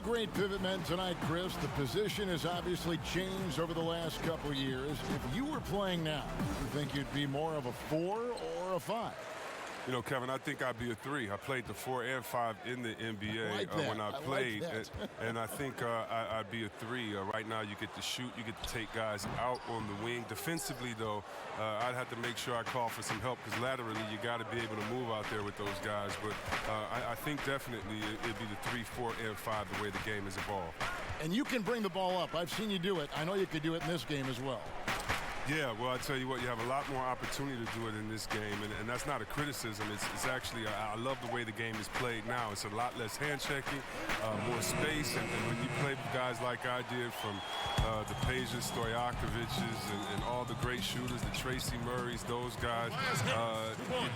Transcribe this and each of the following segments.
great pivot men tonight, Chris. The position has obviously changed over the last couple of years. If you were playing now, you think you'd be more of a 4 or a 5? You know, Kevin, I think I'd be a 3. I played the 4 and 5 in the NBA when I played, and I think I'd be a 3. Right now, you get to shoot, you get to take guys out on the wing. Defensively, though, I'd have to make sure I call for some help because laterally, you got to be able to move out there with those guys. But I think definitely it'd be the 3, 4, and 5 the way the game has evolved. And you can bring the ball up. I've seen you do it. I know you could do it in this game as well. Yeah, well, I tell you what, you have a lot more opportunity to do it in this game, and that's not a criticism. It's actually, I love the way the game is played now. It's a lot less hand-checking, more space, and when you play with guys like I did from the Pejas, Stojakovic's, and all the great shooters, the Tracy Murrays, those guys,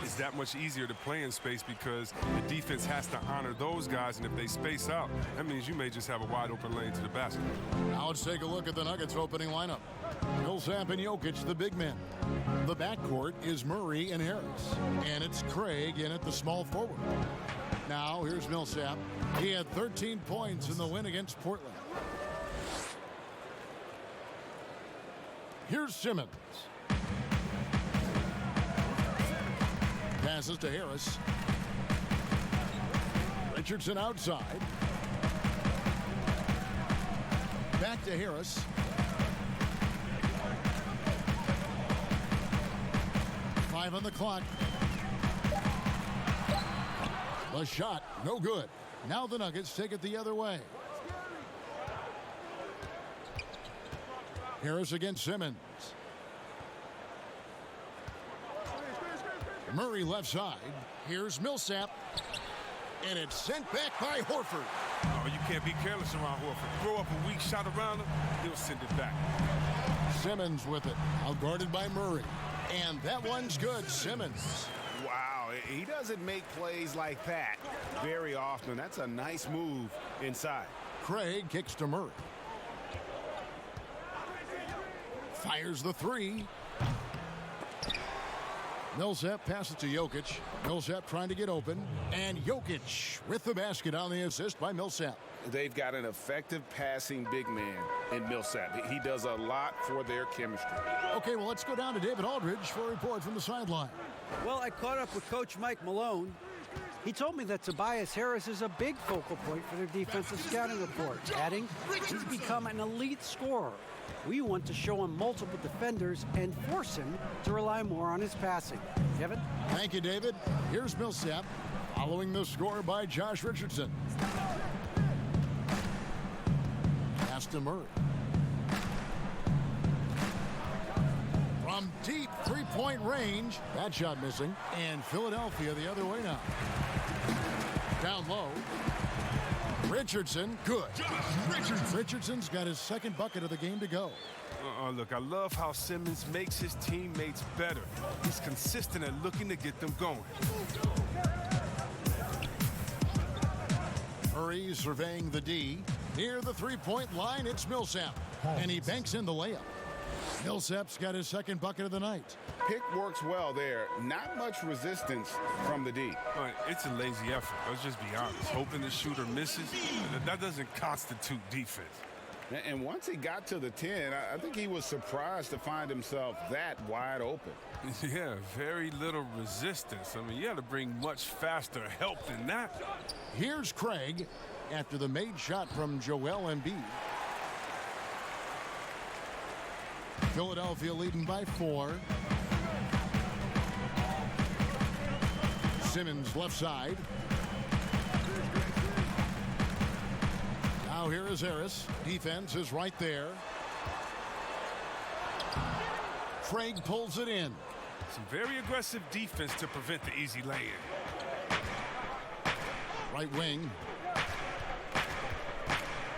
it's that much easier to play in space because the defense has to honor those guys, and if they space out, that means you may just have a wide-open lane to the basket. Now let's take a look at the Nuggets opening lineup. Millsap and Jokic, the big men. The backcourt is Murray and Harris. And it's Craig in at the small forward. Now, here's Millsap. He had 13 points in the win against Portland. Here's Simmons. Passes to Harris. Richardson outside. Back to Harris. 5 on the clock. The shot, no good. Now the Nuggets take it the other way. Harris against Simmons. Murray left side. Here's Millsap. And it's sent back by Horford. Oh, you can't be careless around Horford. Throw up a weak shot around him, he'll send it back. Simmons with it. Outguarded by Murray. And that one's good, Simmons. Wow, he doesn't make plays like that very often. That's a nice move inside. Craig kicks to Murray. Fires the 3. Millsap passes to Jokic. Millsap trying to get open. And Jokic with the basket on the assist by Millsap. They've got an effective passing big man in Millsap. He does a lot for their chemistry. Okay, well, let's go down to David Aldridge for a report from the sideline. Well, I caught up with Coach Mike Malone. He told me that Tobias Harris is a big focal point for their defensive scouting report, adding he's become an elite scorer. We want to show him multiple defenders and force him to rely more on his passing. Kevin? Thank you, David. Here's Millsap following the score by Josh Richardson. Pass to Murray. From deep three-point range. That shot missing. And Philadelphia the other way now. Down low. Richardson, good. Richardson's got his second bucket of the game to go. Look, I love how Simmons makes his teammates better. He's consistent at looking to get them going. Murray surveying the D. Near the three-point line, it's Millsap. And he banks in the layup. Millsap's got his second bucket of the night. Pick works well there. Not much resistance from the D. It's a lazy effort. Let's just be honest. Hoping the shooter misses, that doesn't constitute defense. And once he got to the 10, I think he was surprised to find himself that wide open. Yeah, very little resistance. I mean, you got to bring much faster help than that. Here's Craig after the made shot from Joel Embiid. Philadelphia leading by 4. Simmons left side. Now here is Harris. Defense is right there. Craig pulls it in. Some very aggressive defense to prevent the easy lay-in. Right wing.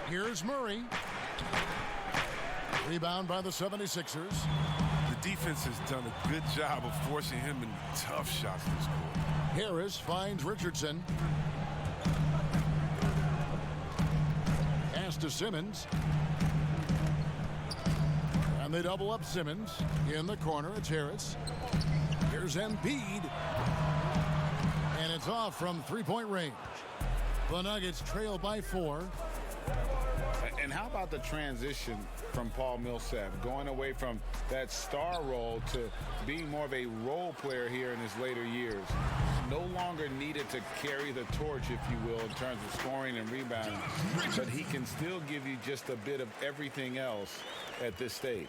Here's Murray. Rebound by the 76ers. The defense has done a good job of forcing him into tough shots this quarter. Harris finds Richardson. Pass to Simmons. And they double up Simmons. In the corner, it's Harris. Here's Embiid. And it's off from three-point range. The Nuggets trail by 4. And how about the transition from Paul Millsap, going away from that star role to being more of a role player here in his later years? No longer needed to carry the torch, if you will, in terms of scoring and rebounding, but he can still give you just a bit of everything else at this stage.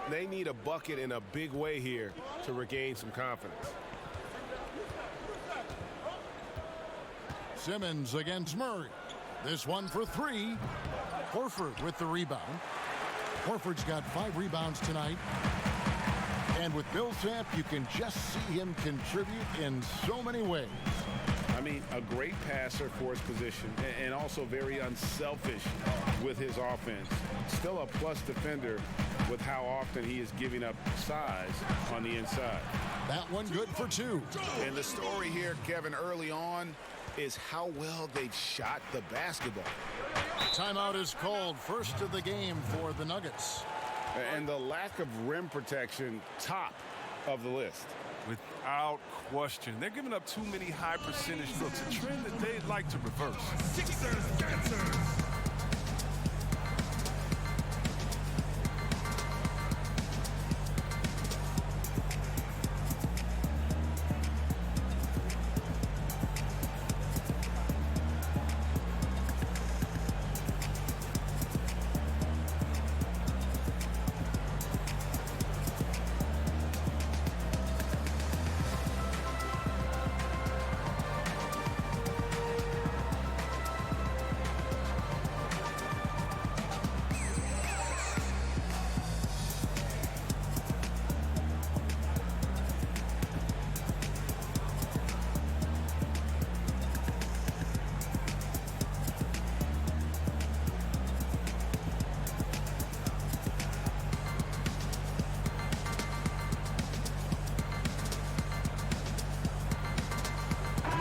They need a bucket in a big way here to regain some confidence. Simmons against Murray. This one for three. Horford with the rebound. Horford's got 5 rebounds tonight. And with Millsap, you can just see him contribute in so many ways. I mean, a great passer for his position and also very unselfish with his offense. Still a plus defender with how often he is giving up size on the inside. That one good for 2. And the story here, Kevin, early on is how well they've shot the basketball. Timeout is called, first of the game for the Nuggets. And the lack of rim protection, top of the list. Without question. They're giving up too many high percentage looks, a trend that they'd like to reverse. Sixers dancers.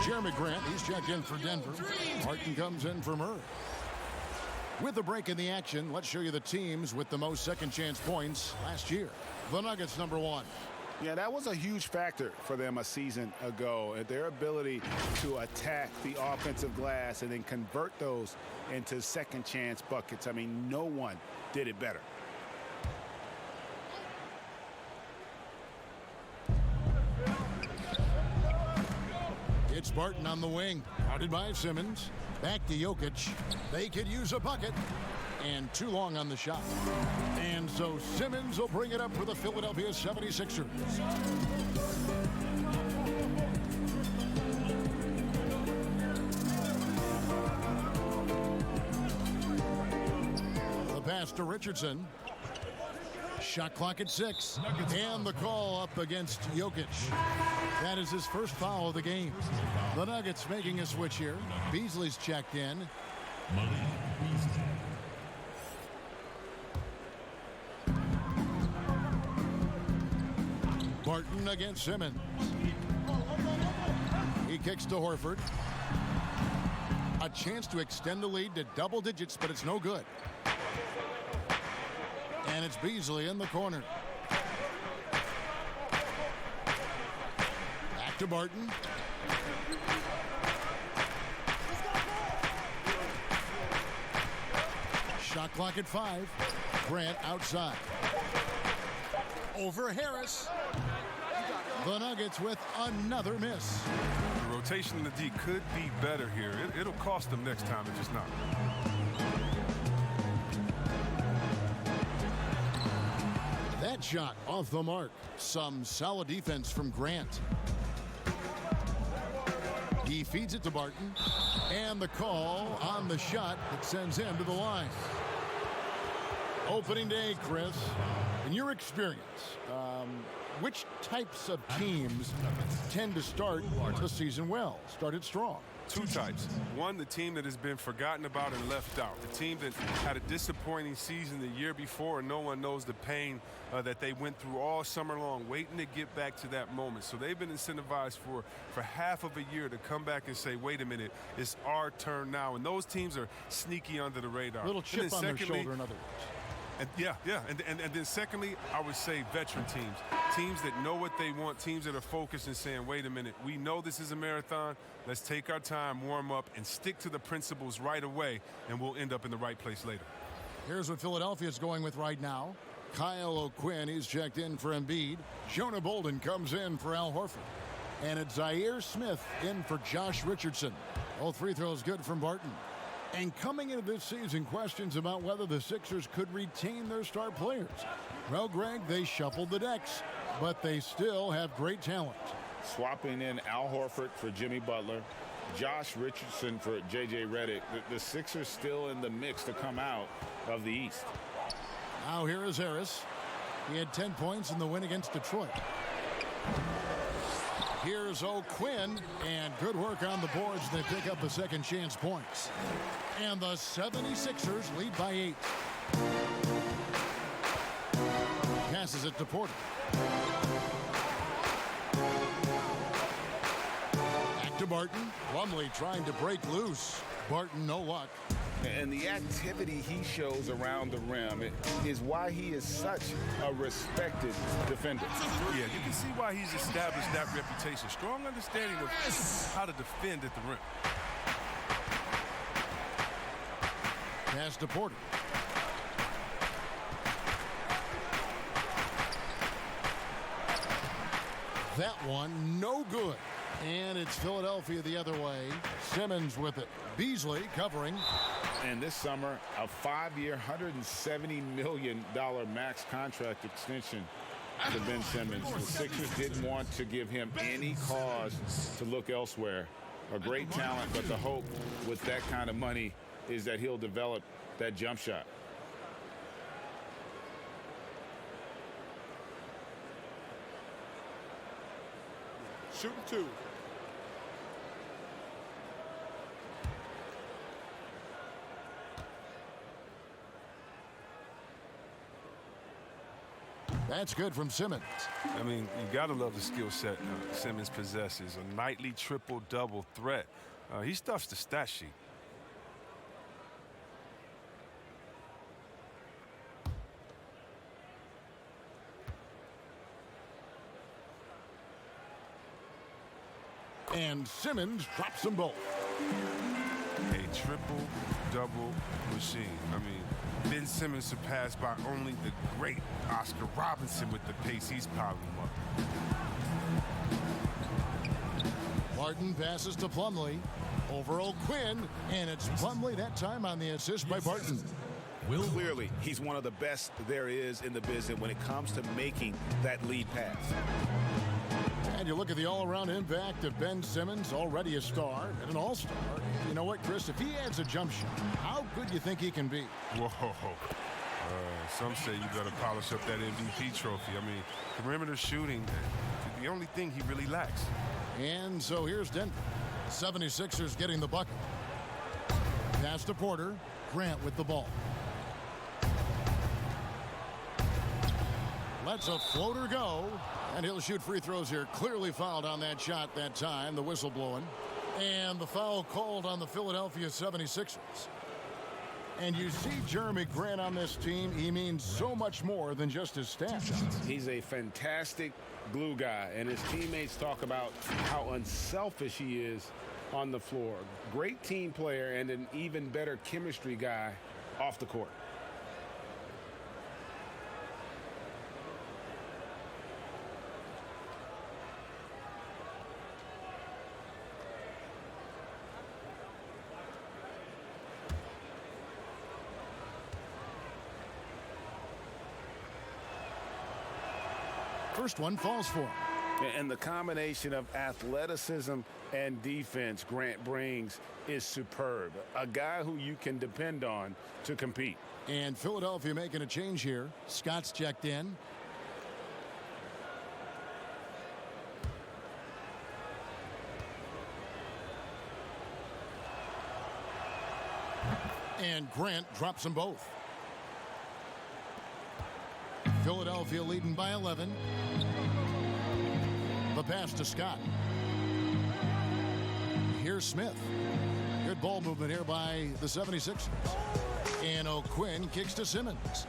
Jeremy Grant, he's checked in for Denver. Martin comes in for Murray. With a break in the action, let's show you the teams with the most second chance points last year. The Nuggets, number 1. Yeah, that was a huge factor for them a season ago. Their ability to attack the offensive glass and then convert those into second chance buckets. I mean, no one did it better. It's Barton on the wing. Guarded by Simmons. Back to Jokic. They could use a bucket. And too long on the shot. And so Simmons will bring it up for the Philadelphia 76ers. The pass to Richardson. Shot clock at 6. And the call up against Jokic. That is his first foul of the game. The Nuggets making a switch here. Beasley's checked in. Barton against Simmons. He kicks to Horford. A chance to extend the lead to double digits, but it's no good. And it's Beasley in the corner. Back to Barton. Shot clock at 5. Grant outside. Over Harris. The Nuggets with another miss. The rotation in the D could be better here. It'll cost them next time if it's not. That shot off the mark. Some solid defense from Grant. He feeds it to Barton. And the call on the shot that sends him to the line. Opening day, Chris. In your experience, which types of teams tend to start the season well, started strong? Two types. One, the team that has been forgotten about and left out. The team that had a disappointing season the year before, and no one knows the pain that they went through all summer long, waiting to get back to that moment. So they've been incentivized for half of a year to come back and say, wait a minute, it's our turn now. And those teams are sneaky under the radar. Little chip on their shoulder, in other words. And and then secondly, I would say veteran teams that know what they want, teams that are focused and saying, wait a minute, we know this is a marathon. Let's take our time, warm up, and stick to the principles right away, and we'll end up in the right place later. Here's what Philadelphia is going with right now. Kyle O'Quinn, he's checked in for Embiid. Jonah Bolden comes in for Al Horford. And it's Zaire Smith in for Josh Richardson. All free throws good from Barton. And coming into this season, questions about whether the Sixers could retain their star players. Well, Greg, they shuffled the decks, but they still have great talent. Swapping in Al Horford for Jimmy Butler, Josh Richardson for J.J. Redick. The Sixers still in the mix to come out of the East. Now here is Harris. He had 10 points in the win against Detroit. Here's O'Quinn, and good work on the boards. They pick up the second chance points. And the 76ers lead by 8. Passes it to Porter. Back to Barton. Plumlee trying to break loose. Barton, no luck. And the activity he shows around the rim is why he is such a respected defender. Yeah, you can see why he's established that reputation. Strong understanding of how to defend at the rim. Pass to Porter. That one, no good. And it's Philadelphia the other way. Simmons with it. Beasley covering. And this summer, a 5-year, $170 million max contract extension to Ben Simmons. The Sixers didn't want to give him any cause to look elsewhere. A great talent, but the hope with that kind of money is that he'll develop that jump shot. Shooting 2. That's good from Simmons. I mean, you got to love the skill set Simmons possesses. A nightly triple-double threat. He stuffs the stat sheet. And Simmons drops them both. A triple-double machine. I mean, Ben Simmons surpassed by only the great Oscar Robinson with the pace he's piling them up. Barton passes to Plumlee. Over O'Quinn, and it's Plumlee that time on the assist by Barton. Clearly, he's one of the best there is in the business when it comes to making that lead pass. And you look at the all-around impact of Ben Simmons, already a star and an all-star. You know what, Chris? If he adds a jump shot, how good do you think he can be? Whoa. Some say you better polish up that MVP trophy. I mean, perimeter shooting, the only thing he really lacks. And so here's Denver. 76ers getting the bucket. Pass to Porter. Grant with the ball. Lets a floater go. And he'll shoot free throws here. Clearly fouled on that shot that time. The whistle blowing. And the foul called on the Philadelphia 76ers. And you see Jeremy Grant on this team. He means so much more than just his stats. He's a fantastic glue guy, and his teammates talk about how unselfish he is on the floor. Great team player and an even better chemistry guy off the court. First one falls for him. And the combination of athleticism and defense Grant brings is superb. A guy who you can depend on to compete. And Philadelphia making a change here. Scott's checked in. And Grant drops them both. Philadelphia leading by 11. The pass to Scott. Here's Smith. Good ball movement here by the 76ers. And O'Quinn kicks to Simmons.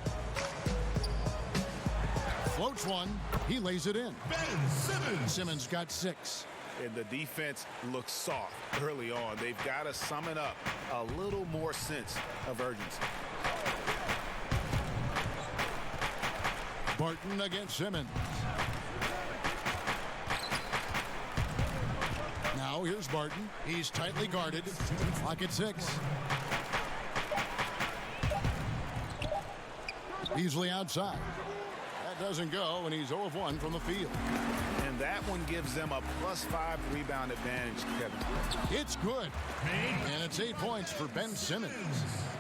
Floats one. He lays it in. Ben Simmons. Simmons got 6. And the defense looks soft early on. They've got to summon up a little more sense of urgency. Barton against Simmons. Now here's Barton. He's tightly guarded. Clock at 6. Beasley outside. That doesn't go, and he's 0 of 1 from the field. And that one gives them a +5 rebound advantage, Kevin. It's good. And it's 8 points for Ben Simmons.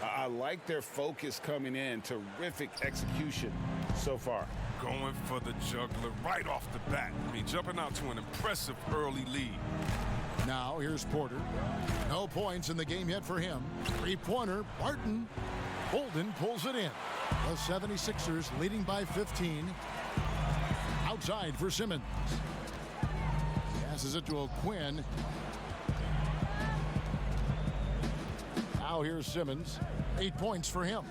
I like their focus coming in. Terrific execution so far. Going for the juggler right off the bat. I mean, jumping out to an impressive early lead. Now here's Porter. No points in the game yet for him. Three-pointer, Barton. Holden pulls it in. The 76ers leading by 15. Outside for Simmons. Passes it to O'Quinn. Now here's Simmons. 8 points for him.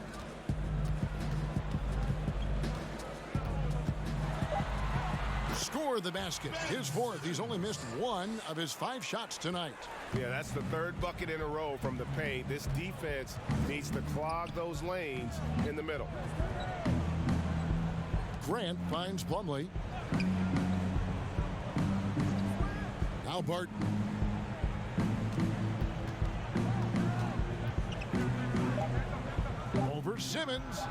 Score the basket. His 4th. He's only missed 1 of his 5 shots tonight. Yeah, that's the 3rd bucket in a row from the paint. This defense needs to clog those lanes in the middle. Grant finds Plumlee. Now Barton. Over Simmons.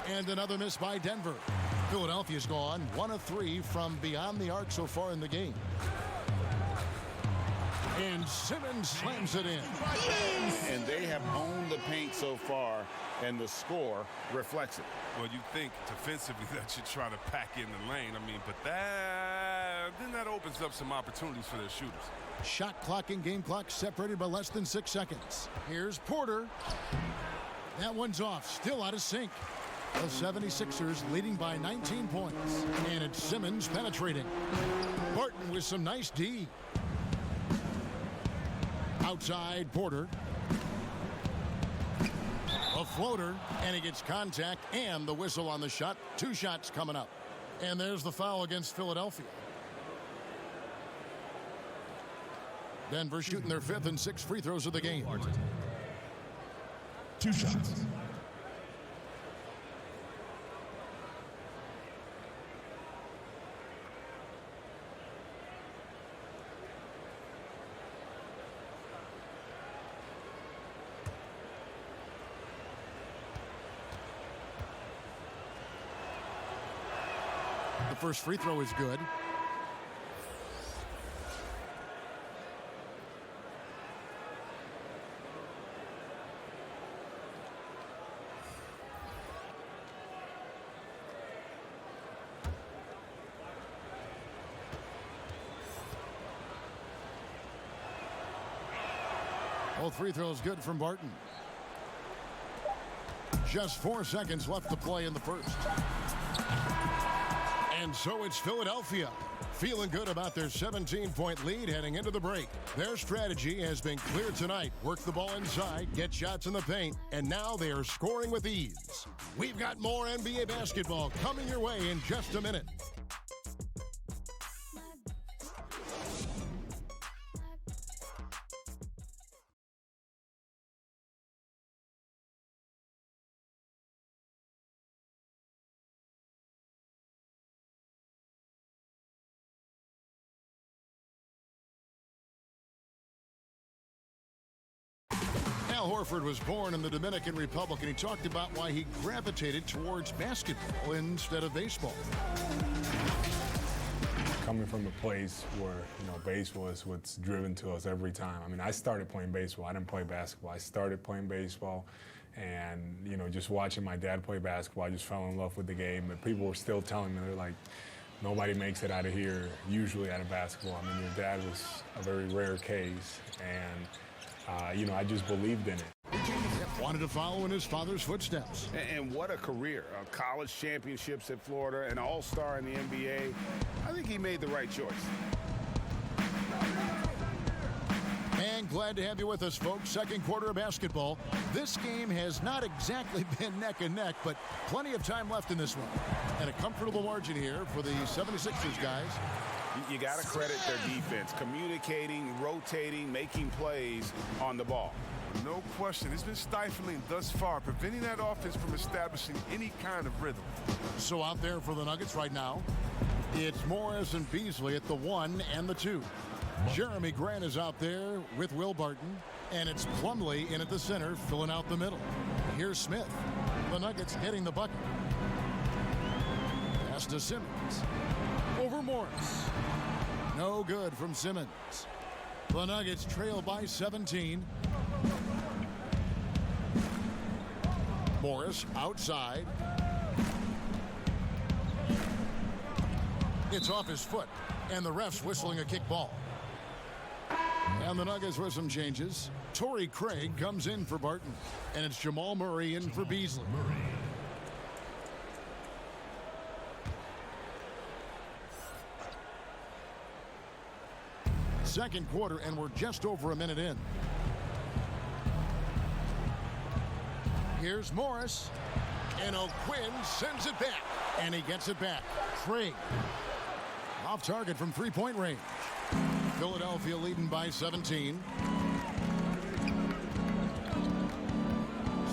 And another miss by Denver. Philadelphia's gone 1 of 3 from beyond the arc so far in the game. And Simmons slams it in. And they have owned the paint so far, and the score reflects it. Well, you think defensively that you try to pack in the lane. I mean, but that opens up some opportunities for their shooters. Shot clock and game clock separated by less than 6 seconds. Here's Porter. That one's off. Still out of sync. The 76ers leading by 19 points. And it's Simmons penetrating. Barton with some nice D. Outside Porter. A floater, and he gets contact and the whistle on the shot. 2 shots coming up. And there's the foul against Philadelphia. Denver shooting their 5th and 6th free throws of the game. 2 shots. The first free throw is good. All free throws good from Barton. Just 4 seconds left to play in the first. And so it's Philadelphia feeling good about their 17-point lead heading into the break. Their strategy has been clear tonight. Work the ball inside, get shots in the paint, and now they are scoring with ease. We've got more NBA basketball coming your way in just a minute. Al Horford was born in the Dominican Republic, and he talked about why he gravitated towards basketball instead of baseball. Coming from a place where, baseball is what's driven to us every time. I mean, I started playing baseball. I didn't play basketball. I started playing baseball, and, just watching my dad play basketball, I just fell in love with the game. But people were still telling me, they're like, nobody makes it out of here, usually out of basketball. I mean, your dad was a very rare case, and I just believed in it. Wanted to follow in his father's footsteps. And what a career. College championships at Florida, an all-star in the NBA. I think he made the right choice. And glad to have you with us, folks. Second quarter of basketball. This game has not exactly been neck and neck, but plenty of time left in this one. And a comfortable margin here for the 76ers guys. You got to credit their defense, communicating, rotating, making plays on the ball. No question. It's been stifling thus far, preventing that offense from establishing any kind of rhythm. So out there for the Nuggets right now, it's Morris and Beasley at the 1 and the 2. Jeremy Grant is out there with Will Barton, and it's Plumlee in at the center, filling out the middle. Here's Smith. The Nuggets hitting the bucket. Pass to Simmons. Over Morris. No good from Simmons. The Nuggets trail by 17. Morris outside. It's off his foot, and the ref's whistling a kick ball. And the Nuggets with some changes. Torrey Craig comes in for Barton, and it's Jamal Murray in for Beasley. Second quarter, and we're just over a minute in. Here's Morris, and O'Quinn sends it back, and he gets it back. Craig off target from three-point range. Philadelphia leading by 17.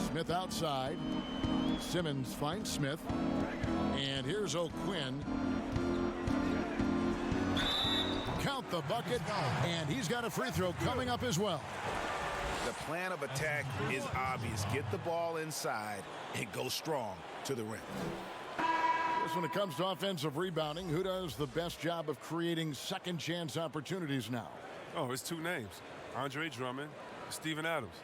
Smith outside. Simmons finds Smith, and here's O'Quinn. Count the bucket, and he's got a free throw coming up as well. The plan of attack is obvious. Get the ball inside and go strong to the rim. When it comes to offensive rebounding, who does the best job of creating second chance opportunities now? Oh, it's two names, Andre Drummond, Steven Adams.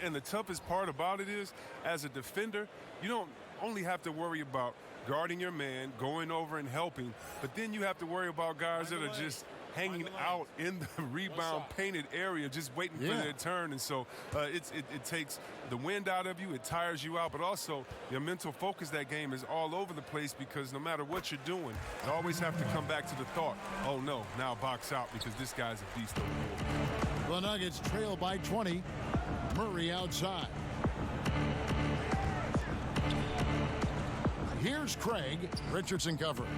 And the toughest part about it is, as a defender, you don't only have to worry about guarding your man, going over and helping, but then you have to worry about guys that are just hanging out in the rebound painted area, just waiting for their turn. And so it takes the wind out of you, it tires you out, but also your mental focus that game is all over the place, because no matter what you're doing, you always have to come back to the thought, oh no, now box out because this guy's a beast over here. The Nuggets trail by 20. Murray outside. Here's Craig. Richardson covering.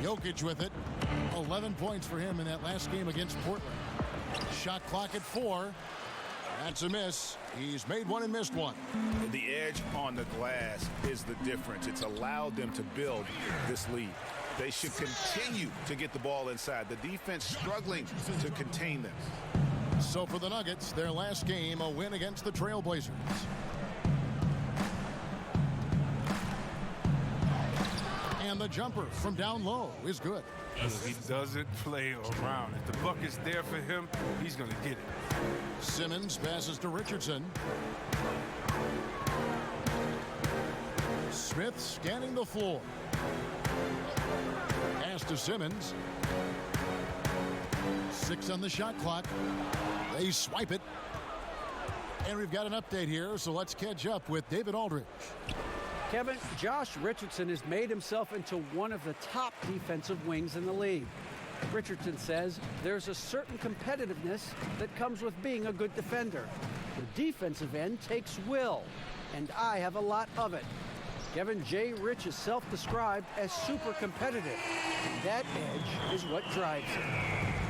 Jokic with it. 11 points for him in that last game against Portland. Shot clock at 4. That's a miss. He's made one and missed one. The edge on the glass is the difference. It's allowed them to build this lead. They should continue to get the ball inside. The defense struggling to contain them. So for the Nuggets, their last game, a win against the Trailblazers. And the jumper from down low is good. He doesn't play around. If the bucket's there for him, he's going to get it. Simmons passes to Richardson. Smith scanning the floor. Pass to Simmons. 6 on the shot clock. They swipe it. And we've got an update here, so let's catch up with David Aldridge. Kevin, Josh Richardson has made himself into one of the top defensive wings in the league. Richardson says there's a certain competitiveness that comes with being a good defender. The defensive end takes will, and I have a lot of it. Kevin J. Rich is self-described as super competitive, and that edge is what drives him.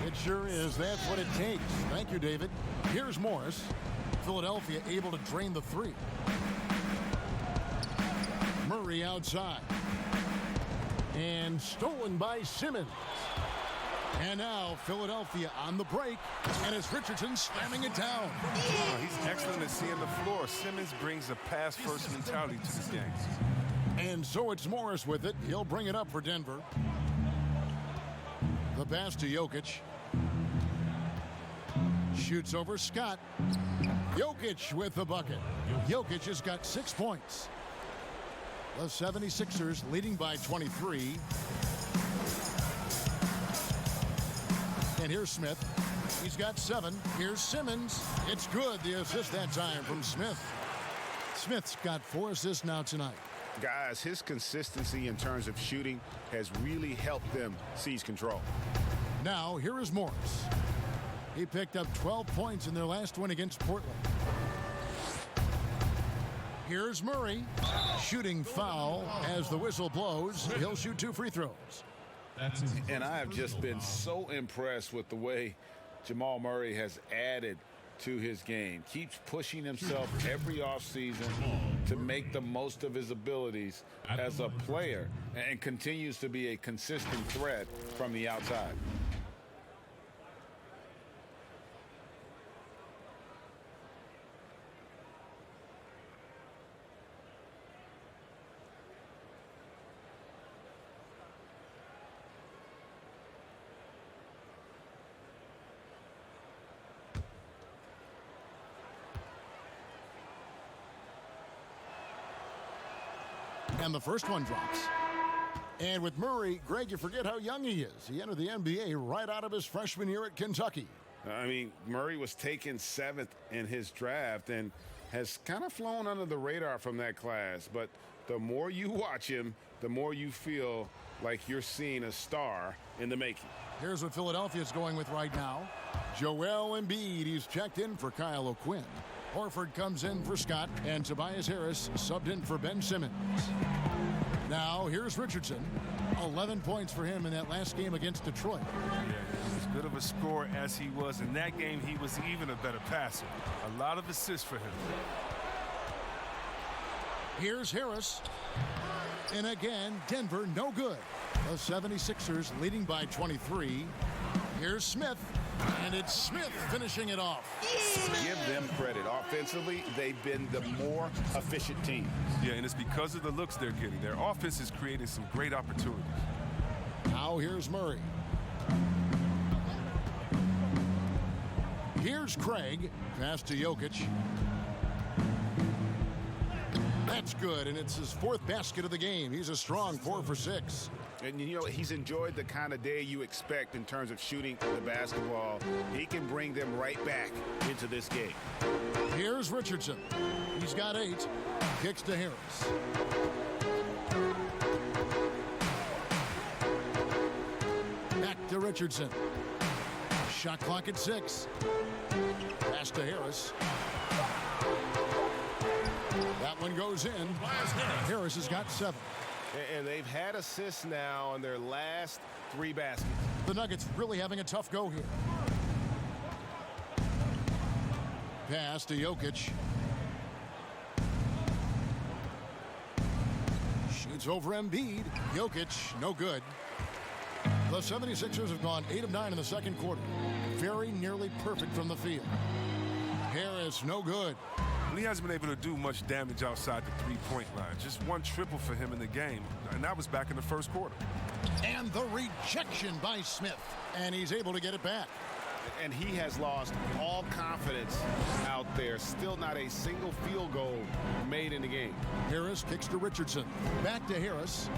It sure is. That's what it takes. Thank you, David. Here's Morris. Philadelphia able to drain the 3. Murray outside. And stolen by Simmons. And now Philadelphia on the break, and it's Richardson slamming it down. He's excellent at seeing the floor. Simmons brings a pass-first mentality to this game. And so it's Morris with it. He'll bring it up for Denver. The pass to Jokic. Shoots over Scott. Jokic with the bucket. Jokic has got 6 points. The 76ers leading by 23. And here's Smith. He's got 7. Here's Simmons. It's good. The assist that time from Smith. Smith's got 4 assists now tonight. Guys, his consistency in terms of shooting has really helped them seize control. Now, here is Morris. He picked up 12 points in their last win against Portland. Here's Murray. Shooting foul as the whistle blows. He'll shoot 2 free throws. And I have just been so impressed with the way Jamal Murray has added to his game. Keeps pushing himself every offseason to make the most of his abilities as a player and continues to be a consistent threat from the outside. And the first one drops. And with Murray, Greg, you forget how young he is. He entered the NBA right out of his freshman year at Kentucky. I mean, Murray was taken 7th in his draft and has kind of flown under the radar from that class. But the more you watch him, the more you feel like you're seeing a star in the making. Here's what Philadelphia's going with right now. Joel Embiid, he's checked in for Kyle O'Quinn. Horford comes in for Scott, and Tobias Harris subbed in for Ben Simmons. Now, here's Richardson. 11 points for him in that last game against Detroit. Yeah, as good of a scorer as he was in that game, he was even a better passer. A lot of assists for him. Here's Harris. And again, Denver no good. The 76ers leading by 23. Here's Smith. And it's Smith finishing it off. Give them credit. Offensively, they've been the more efficient team. Yeah, and it's because of the looks they're getting. Their offense is creating some great opportunities. Now here's Murray. Here's Craig. Pass to Jokic. That's good, and it's his 4th basket of the game. He's a strong 4 for 6. And, you know, he's enjoyed the kind of day you expect in terms of shooting the basketball. He can bring them right back into this game. Here's Richardson. He's got 8. Kicks to Harris. Back to Richardson. Shot clock at 6. Pass to Harris. That one goes in. Harris has got 7. And they've had assists now on their last 3 baskets. The Nuggets really having a tough go here. Pass to Jokic. Shoots over Embiid. Jokic, no good. The 76ers have gone 8 of 9 in the second quarter. Very nearly perfect from the field. Harris, no good. He hasn't been able to do much damage outside the 3-point line. Just 1 triple for him in the game, and that was back in the first quarter. And the rejection by Smith, and he's able to get it back. And he has lost all confidence out there. Still not a single field goal made in the game. Harris kicks to Richardson. Back to Harris.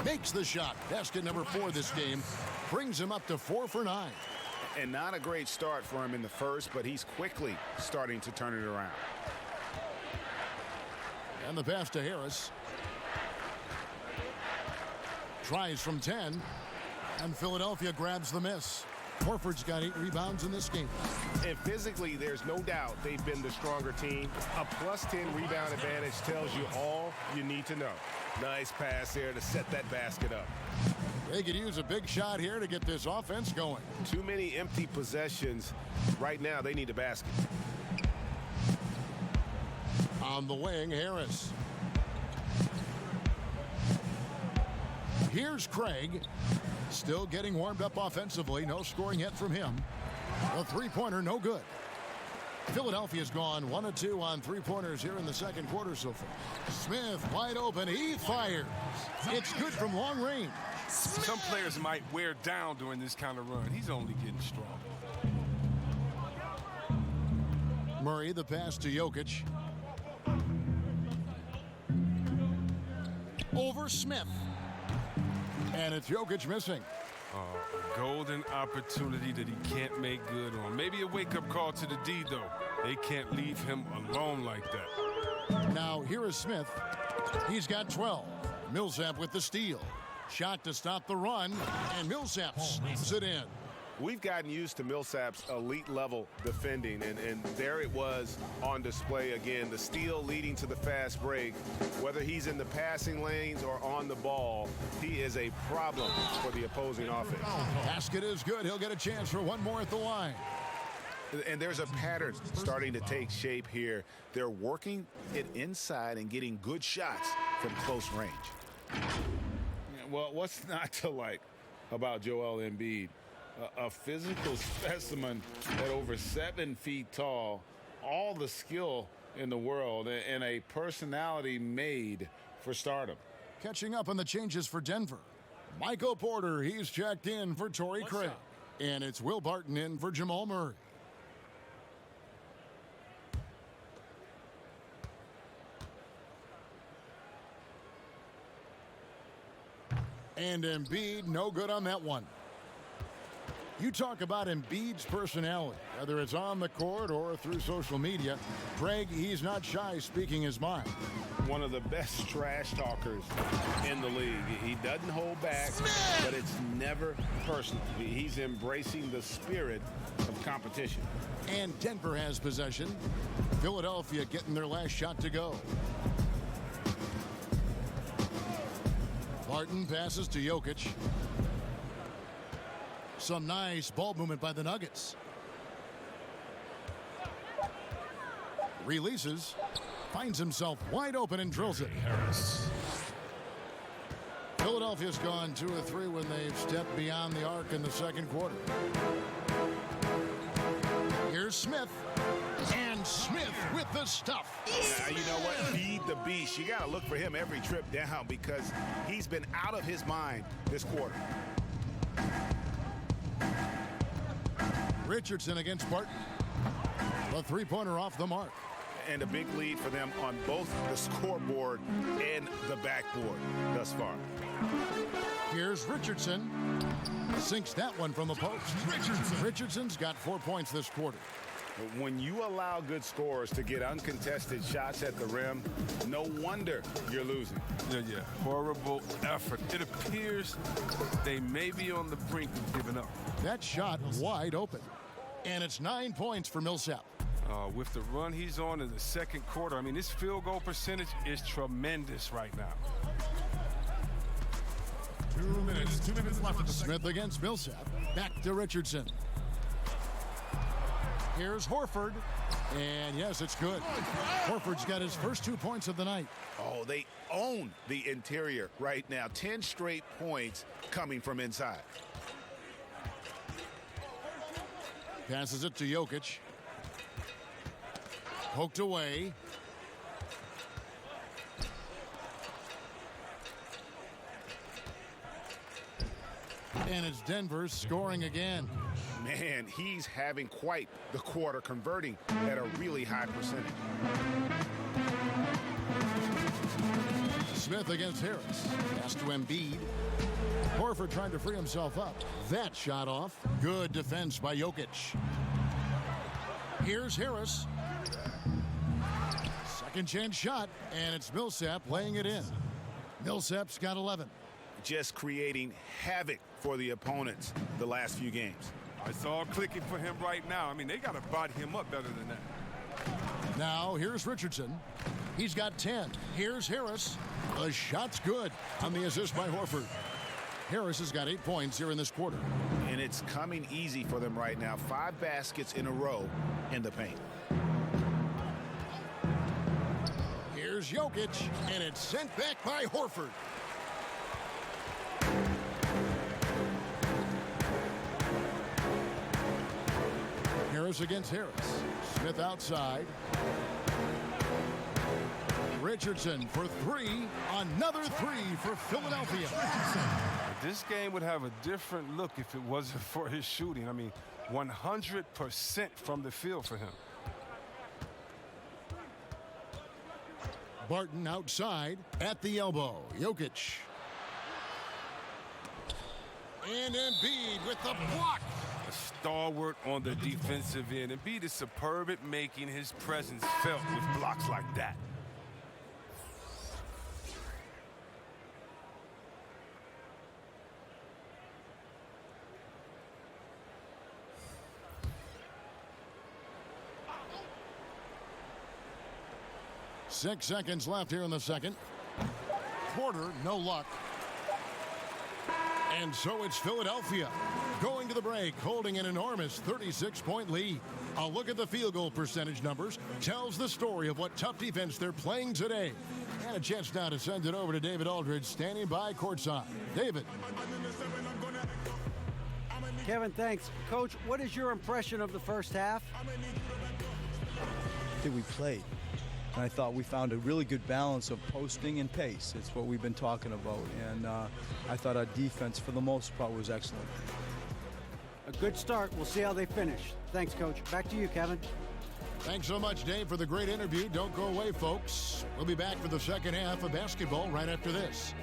Makes the shot. Basket number 4 this game. Brings him up to 4 for 9. And not a great start for him in the first, but he's quickly starting to turn it around. And the pass to Harris. Tries from 10. And Philadelphia grabs the miss. Horford's got 8 rebounds in this game. And physically, there's no doubt they've been the stronger team. A +10 rebound advantage tells you all you need to know. Nice pass here to set that basket up. They could use a big shot here to get this offense going. Too many empty possessions. Right now, they need a basket. On the wing, Harris. Here's Craig. Still getting warmed up offensively. No scoring yet from him. A 3-pointer, no good. Philadelphia's gone 1 of 2 on 3-pointers here in the second quarter so far. Smith wide open. He fires. It's good from long range. Some players might wear down during this kind of run. He's only getting strong. Murray, the pass to Jokic. Over Smith. And it's Jokic missing. A golden opportunity that he can't make good on. Maybe a wake-up call to the D, though. They can't leave him alone like that. Now here is Smith. He's got 12. Millsap with the steal. Shot to stop the run, and Millsap sneaks it in. We've gotten used to Millsap's elite level defending, and there it was on display again. The steal leading to the fast break. Whether he's in the passing lanes or on the ball, he is a problem for the opposing offense. Basket is good. He'll get a chance for one more at the line. And there's a pattern starting to take shape here. They're working it inside and getting good shots from close range. Well, what's not to like about Joel Embiid? A physical specimen at over 7 feet tall, all the skill in the world, and a personality made for stardom. Catching up on the changes for Denver. Michael Porter, he's checked in for Torrey Craig. And it's Will Barton in for Jamal Murray. And Embiid, no good on that one. You talk about Embiid's personality, whether it's on the court or through social media. Craig, he's not shy speaking his mind. One of the best trash talkers in the league. He doesn't hold back, but it's never personal. He's embracing the spirit of competition. And Denver has possession. Philadelphia getting their last shot to go. Barton passes to Jokic. Some nice ball movement by the Nuggets. Releases. Finds himself wide open and drills it. Harris. Philadelphia's gone 2 of 3 when they've stepped beyond the arc in the second quarter. Here's Smith. And Smith with the stuff. You know what? Feed the beast. You got to look for him every trip down because he's been out of his mind this quarter. Richardson against Barton. The three-pointer off the mark. And a big lead for them on both the scoreboard and the backboard thus far. Here's Richardson. Sinks that one from the post. Richardson's got 4 points this quarter. When you allow good scorers to get uncontested shots at the rim, no wonder you're losing. Yeah. Horrible effort. It appears they may be on the brink of giving up. That shot wide open. And it's 9 points for Millsap. With the run he's on in the second quarter, I mean, his field goal percentage is tremendous right now. 2 minutes left. Smith against Millsap. Back to Richardson. Here's Horford. And yes, it's good. Horford's got his first 2 points of the night. Oh, they own the interior right now. 10 straight points coming from inside. Passes it to Jokic. Poked away. And it's Denver scoring again. Man, he's having quite the quarter, converting at a really high percentage. Smith against Harris. Pass to Embiid. Horford trying to free himself up. That shot off. Good defense by Jokic. Here's Harris. Second chance shot, and it's Millsap laying it in. Millsap's got 11. Just creating havoc for the opponents the last few games. It's all clicking for him right now. I mean, they got to body him up better than that. Now, here's Richardson. He's got 10. Here's Harris. The shot's good on the assist by Horford. Harris has got 8 points here in this quarter. And it's coming easy for them right now. 5 baskets in a row in the paint. Here's Jokic, and it's sent back by Horford. Harris against Harris. Smith outside. Richardson for 3. Another 3 for Philadelphia. This game would have a different look if it wasn't for his shooting. I mean, 100% from the field for him. Barton outside at the elbow. Jokic. And Embiid with the block. A stalwart on the defensive end. Embiid is superb at making his presence felt with blocks like that. 6 seconds left here in the second. Porter, no luck. And so it's Philadelphia going to the break, holding an enormous 36-point lead. A look at the field goal percentage numbers tells the story of what tough defense they're playing today. And a chance now to send it over to David Aldridge, standing by courtside. David. Kevin, thanks. Coach, what is your impression of the first half? I think we played. And I thought we found a really good balance of posting and pace. It's what we've been talking about. And I thought our defense, for the most part, was excellent. A good start. We'll see how they finish. Thanks, Coach. Back to you, Kevin. Thanks so much, Dave, for the great interview. Don't go away, folks. We'll be back for the second half of basketball right after this.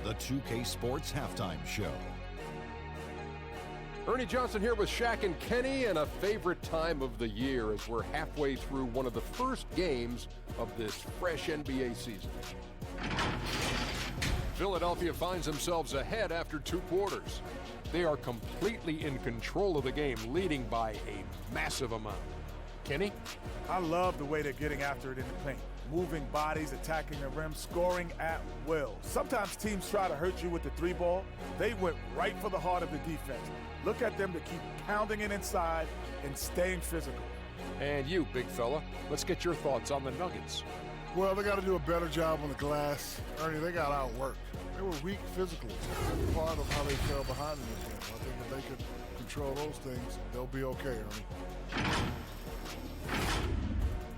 The 2K Sports Halftime Show. Ernie Johnson here with Shaq and Kenny, and a favorite time of the year as we're halfway through one of the first games of this fresh NBA season. Philadelphia finds themselves ahead after 2 quarters. They are completely in control of the game, leading by a massive amount. Kenny? I love the way they're getting after it in the paint. Moving bodies, attacking the rim, scoring at will. Sometimes teams try to hurt you with the 3-ball. They went right for the heart of the defense. Look at them to keep pounding it inside and staying physical. And you, big fella, let's get your thoughts on the Nuggets. Well, they got to do a better job on the glass. Ernie, they got outworked. They were weak physically. That's part of how they fell behind in this game. I think if they could control those things, they'll be okay, Ernie.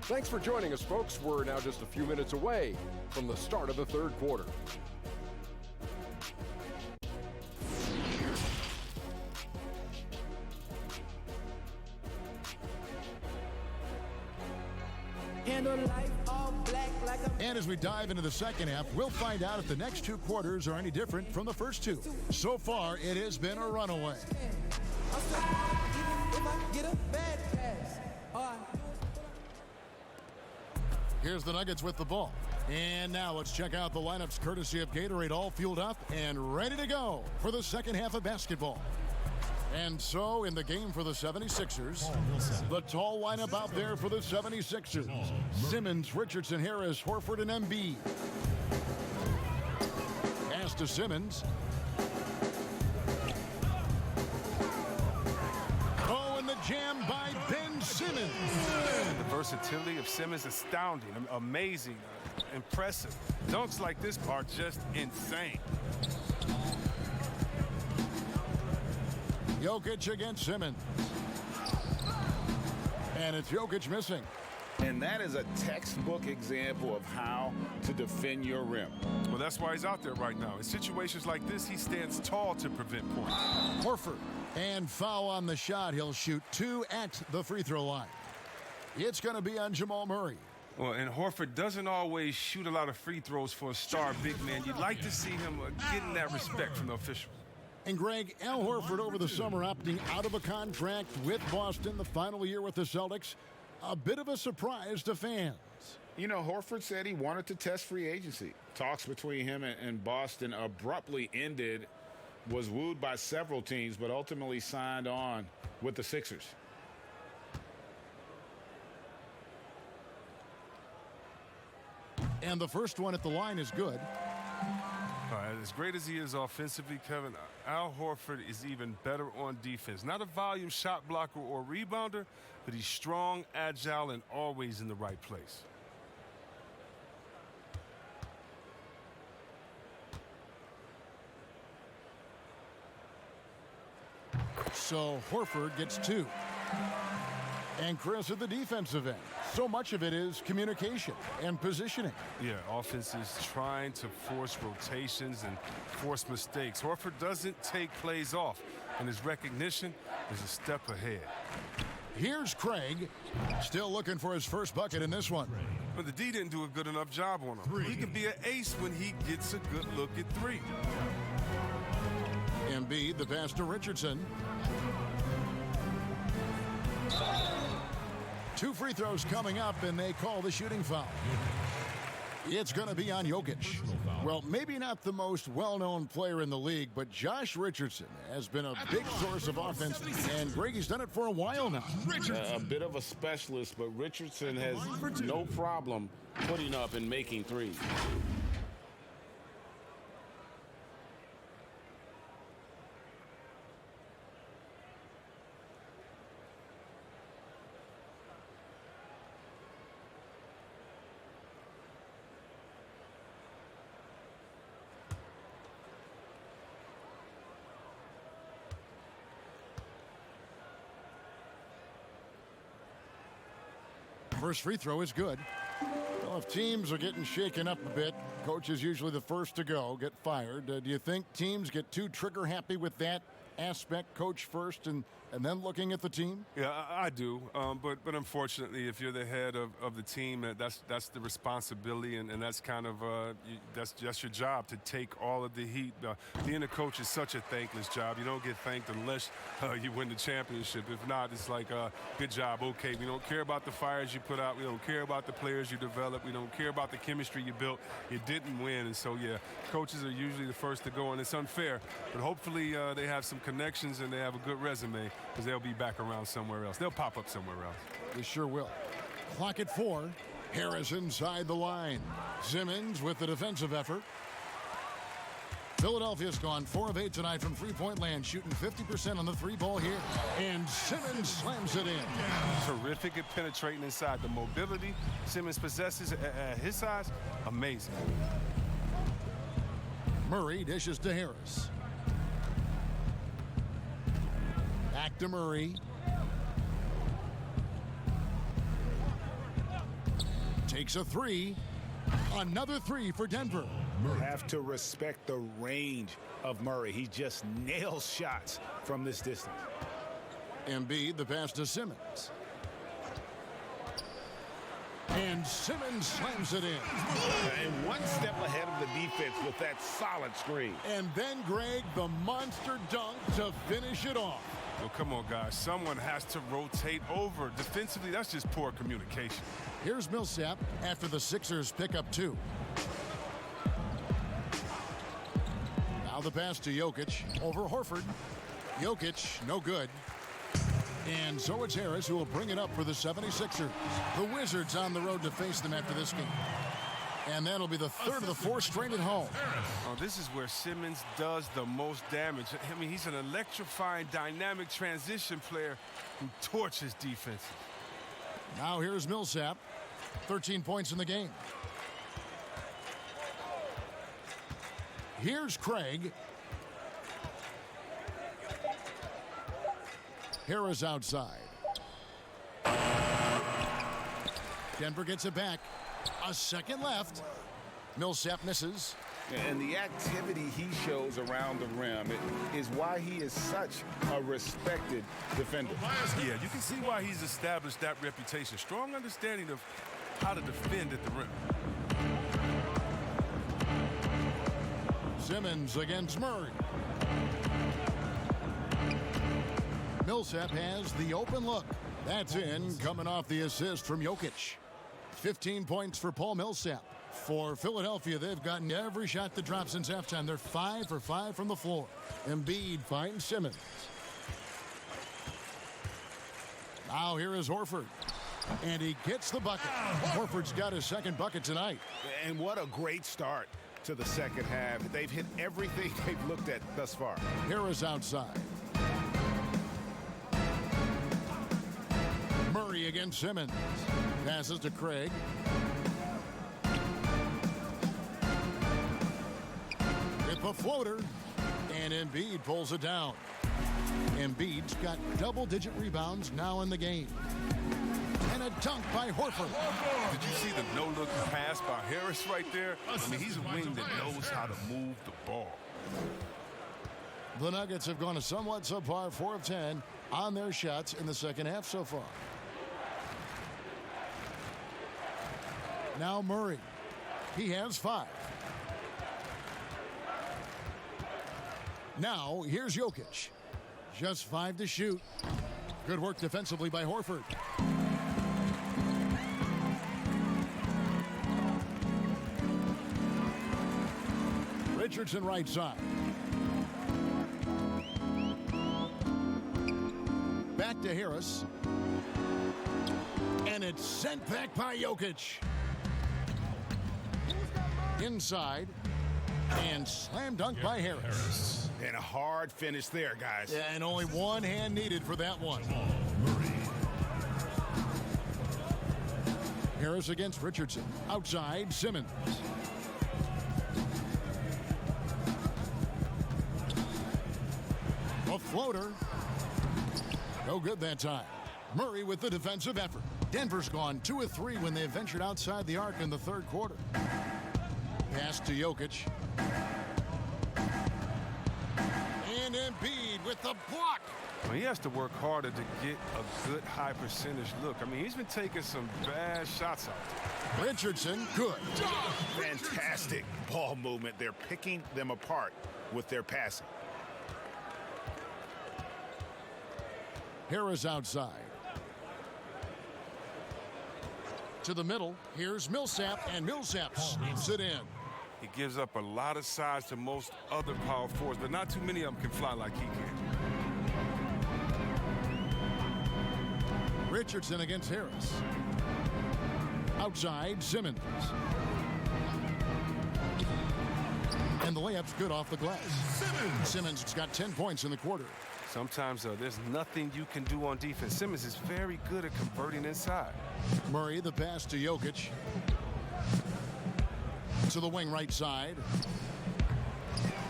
Thanks for joining us, folks. We're now just a few minutes away from the start of the third quarter. And as we dive into the second half, we'll find out if the next 2 quarters are any different from the first 2. So far, it has been a runaway. Here's the Nuggets with the ball. And now let's check out the lineups courtesy of Gatorade, all fueled up and ready to go for the second half of basketball. And so in the game for the 76ers, the tall lineup out there for the 76ers. Simmons, Richardson, Harris, Horford, and Embiid. Pass to Simmons. Oh, and the jam by Ben Simmons. The versatility of Simmons, astounding, amazing, impressive. Dunks like this are just insane. Jokic against Simmons. And it's Jokic missing. And that is a textbook example of how to defend your rim. Well, that's why he's out there right now. In situations like this, he stands tall to prevent points. Horford. And foul on the shot. He'll shoot 2 at the free throw line. It's going to be on Jamal Murray. Well, and Horford doesn't always shoot a lot of free throws for a star big man. You'd like to see him getting that respect from the officials. And Greg, Al Horford over the summer opting out of a contract with Boston, the final year with the Celtics. A bit of a surprise to fans. You know, Horford said he wanted to test free agency. Talks between him and Boston abruptly ended, was wooed by several teams, but ultimately signed on with the Sixers. And the first one at the line is good. As great as he is offensively, Kevin, Al Horford is even better on defense. Not a volume shot blocker or rebounder, but he's strong, agile, and always in the right place. So Horford gets 2. And Chris at the defensive end. So much of it is communication and positioning. Yeah, offense is trying to force rotations and force mistakes. Horford doesn't take plays off, and his recognition is a step ahead. Here's Craig, still looking for his first bucket in this one. But the D didn't do a good enough job on him. He can be an ace when he gets a good look at 3. Embiid, the pass to Richardson. 2 free throws coming up, and they call the shooting foul. It's going to be on Jokic. Well, maybe not the most well-known player in the league, but Josh Richardson has been a big source of offense, and Greggy's done it for a while now. A bit of a specialist, but Richardson has no problem putting up and making threes. First free throw is good. Well, if teams are getting shaken up a bit, coach is usually the first to go, get fired. Do you think teams get too trigger happy with that aspect, coach first and then looking at the team? Yeah, I do. But unfortunately, if you're the head of the team, that's the responsibility, and that's kind of that's your job, to take all of the heat. Being a coach is such a thankless job. You don't get thanked unless you win the championship. If not, it's like, good job, okay. We don't care about the fires you put out. We don't care about the players you develop. We don't care about the chemistry you built. You didn't win, and so, yeah, coaches are usually the first to go, and it's unfair. But hopefully they have some connections and they have a good resume, because they'll be back around somewhere else. They'll pop up somewhere else. They sure will. Clock at 4. Harris inside the line. Simmons with the defensive effort. Philadelphia's gone 4 of 8 tonight from three-point land, shooting 50% on the three ball here. And Simmons slams it in. Terrific at penetrating inside. The mobility Simmons possesses at his size, amazing. Murray dishes to Harris. Back to Murray. Takes a three. Another three for Denver. Have to respect the range of Murray. He just nails shots from this distance. Embiid, the pass to Simmons. And Simmons slams it in. And one step ahead of the defense with that solid screen. And then, Greg, the monster dunk to finish it off. Well, come on, guys. Someone has to rotate over. Defensively, that's just poor communication. Here's Millsap after the Sixers pick up 2. Now the pass to Jokic over Horford. Jokic, no good. And so it's Harris who will bring it up for the 76ers. The Wizards on the road to face them after this game. And that'll be the third of the 4 straight at home. Oh, this is where Simmons does the most damage. I mean, he's an electrifying, dynamic transition player who torches defense. Now here's Millsap. 13 points in the game. Here's Craig. Harris outside. Denver gets it back. A second left. Millsap misses. And the activity he shows around the rim is why he is such a respected defender. Yeah, you can see why he's established that reputation. Strong understanding of how to defend at the rim. Simmons against Murray. Millsap has the open look. That's in, coming off the assist from Jokic. 15 points for Paul Millsap. For Philadelphia, they've gotten every shot that dropped since halftime. They're 5 for 5 from the floor. Embiid finds Simmons. Now here is Horford. And he gets the bucket. Horford's got his second bucket tonight. And what a great start to the second half. They've hit everything they've looked at thus far. Harris outside. Murray against Simmons. Passes to Craig. With a floater. And Embiid pulls it down. Embiid's got double-digit rebounds now in the game. And a dunk by Horford. Did you see the no-look pass by Harris right there? I mean, he's a wing that knows how to move the ball. The Nuggets have gone a somewhat subpar 4 of 10 on their shots in the second half so far. Now Murray. He has 5. Now here's Jokic. Just 5 to shoot. Good work defensively by Horford. Richardson right side. Back to Harris. And it's sent back by Jokic. Inside. And slam dunk by Harris. And a hard finish there, guys. Yeah, and only one hand needed for that one. Harris against Richardson. Outside, Simmons. A floater. No good that time. Murray with the defensive effort. Denver's gone 2 of 3 when they ventured outside the arc in the third quarter. Pass to Jokic. And Embiid with the block. Well, he has to work harder to get a good high percentage look. I mean, he's been taking some bad shots out there. Richardson, good. Fantastic ball movement. They're picking them apart with their passing. Harris outside. To the middle. Here's Millsap, and Millsap sneaks it in. He gives up a lot of size to most other power forwards, but not too many of them can fly like he can. Richardson against Harris. Outside, Simmons. And the layup's good off the glass. Simmons has got 10 points in the quarter. Sometimes there's nothing you can do on defense. Simmons is very good at converting inside. Murray, the pass to Jokic. To the wing right side.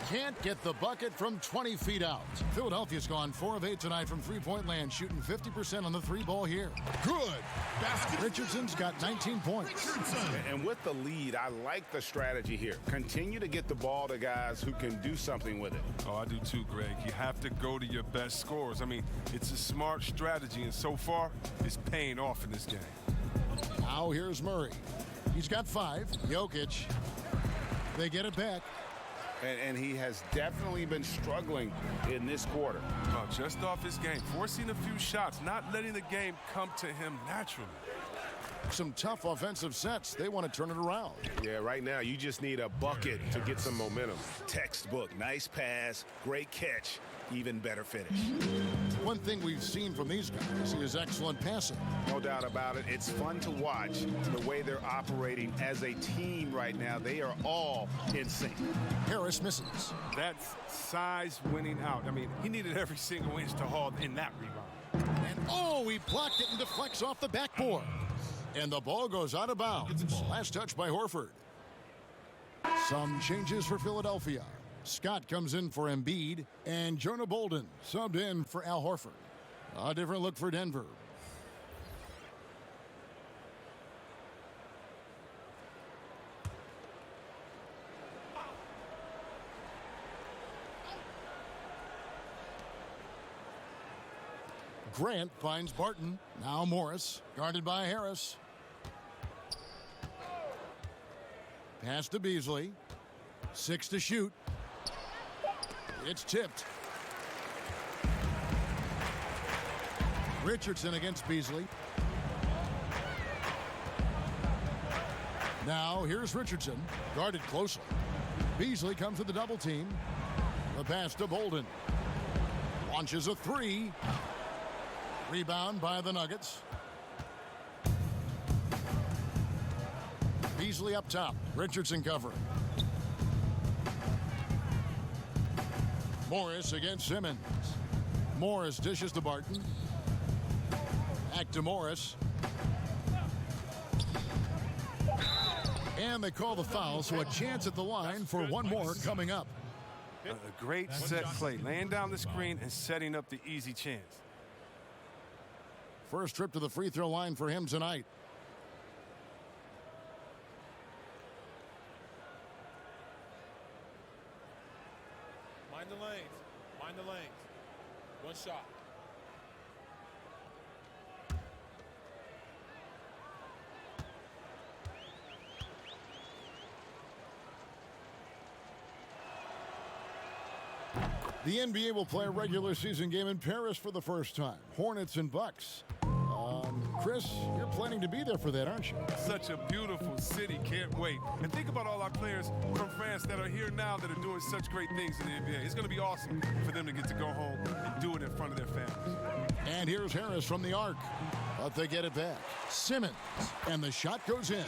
Can't get the bucket from 20 feet out. Philadelphia's gone 4 of 8 tonight from three-point land, shooting 50% on the three ball here. Good. Richardson's got 19 points. And with the lead, I like the strategy here. Continue to get the ball to guys who can do something with it. Oh, I do too, Greg. You have to go to your best scorers. I mean, it's a smart strategy, and so far, it's paying off in this game. Now here's Murray. He's got 5. Jokic. They get it back. And he has definitely been struggling in this quarter. Just off his game, forcing a few shots, not letting the game come to him naturally. Some tough offensive sets. They want to turn it around. Yeah, right now you just need a bucket to get some momentum. Textbook, nice pass, great catch, even better finish. One thing we've seen from these guys is excellent passing. No doubt about it. It's fun to watch the way they're operating as a team right now. They are all in sync. Harris misses. That's size winning out. I mean, he needed every single inch to haul in that rebound. And he blocked it and deflects off the backboard. And the ball goes out of bounds. Last touch by Horford. Some changes for Philadelphia. Scott comes in for Embiid, and Jonah Bolden subbed in for Al Horford. A different look for Denver. Grant finds Barton. Now Morris, guarded by Harris. Pass to Beasley. 6 to shoot. It's tipped. Richardson against Beasley. Now here's Richardson, guarded closely. Beasley comes to the double team. The pass to Bolden. Launches a 3. Rebound by the Nuggets. Beasley up top. Richardson covering. Morris against Simmons. Morris dishes to Barton. Back to Morris. And they call the foul, so a chance at the line for one more coming up. A great set play, laying down the screen and setting up the easy chance. First trip to the free throw line for him tonight. Mind the lanes. Mind the lanes. One shot. The NBA will play a regular season game in Paris for the first time. Hornets and Bucks. Chris, you're planning to be there for that, aren't you? Such a beautiful city. Can't wait. And think about all our players from France that are here now that are doing such great things in the NBA. It's going to be awesome for them to get to go home and do it in front of their families. And here's Harris from the arc. But they get it back. Simmons. And the shot goes in.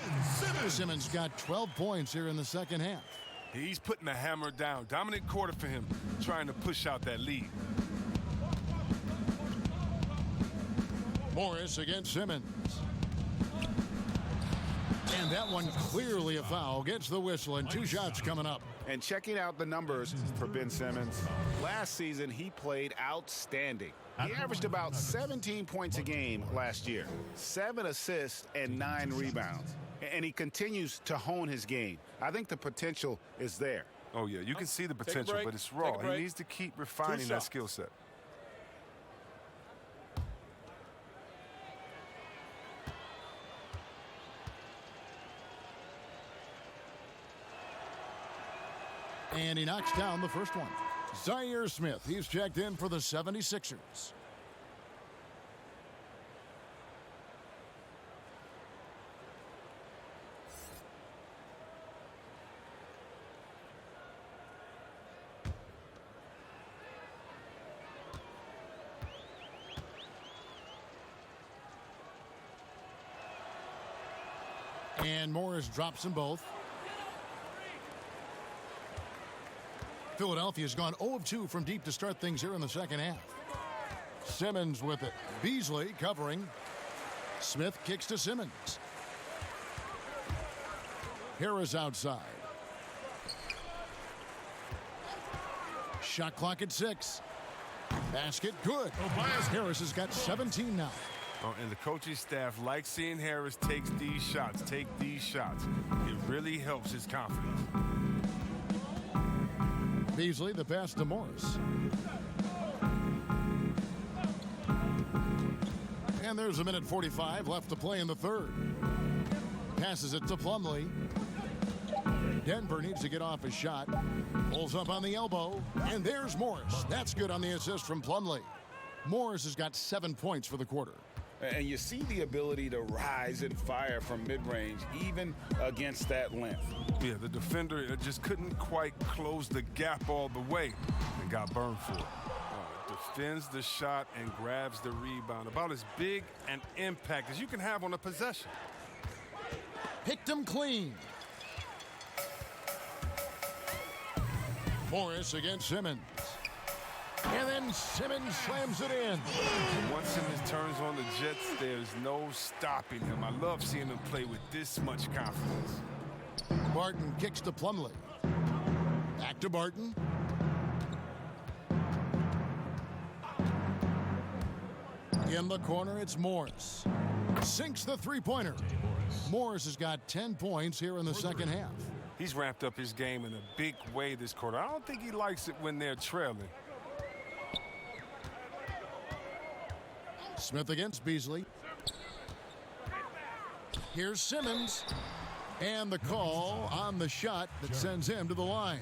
Simmons got 12 points here in the second half. He's putting the hammer down. Dominant quarter for him, trying to push out that lead. Morris against Simmons. And that one clearly a foul. Gets the whistle, and 2 shots coming up. And checking out the numbers for Ben Simmons, last season he played outstanding. He averaged about 17 points a game last year, 7 assists and 9 rebounds. And he continues to hone his game. I think the potential is there. Oh, yeah, you can see the potential, but it's raw. He needs to keep refining that skill set. And he knocks down the first one. Zaire Smith, he's checked in for the 76ers. And Morris drops them both. Philadelphia's gone 0 of 2 from deep to start things here in the second half. Simmons with it. Beasley covering. Smith kicks to Simmons. Harris outside. Shot clock at 6. Basket good. Harris has got 17 now. Oh, and the coaching staff likes seeing Harris take these shots. It really helps his confidence. Beasley, the pass to Morris. And there's 1:45 left to play in the third. Passes it to Plumlee. Denver needs to get off a shot. Pulls up on the elbow. And there's Morris. That's good on the assist from Plumlee. Morris has got 7 points for the quarter. And you see the ability to rise and fire from mid-range, even against that length. Yeah, the defender just couldn't quite close the gap all the way and got burned for it. Defends the shot and grabs the rebound. About as big an impact as you can have on a possession. Picked him clean. Morris against Simmons. And then Simmons slams it in. Once Simmons turns on the Jets, there's no stopping him. I love seeing him play with this much confidence. Barton kicks to Plumlee. Back to Barton. In the corner, it's Morris. Sinks the three-pointer. Morris has got 10 points here in the second half. He's ramped up his game in a big way this quarter. I don't think he likes it when they're trailing. Smith against Beasley. Here's Simmons. And the call on the shot that sends him to the line.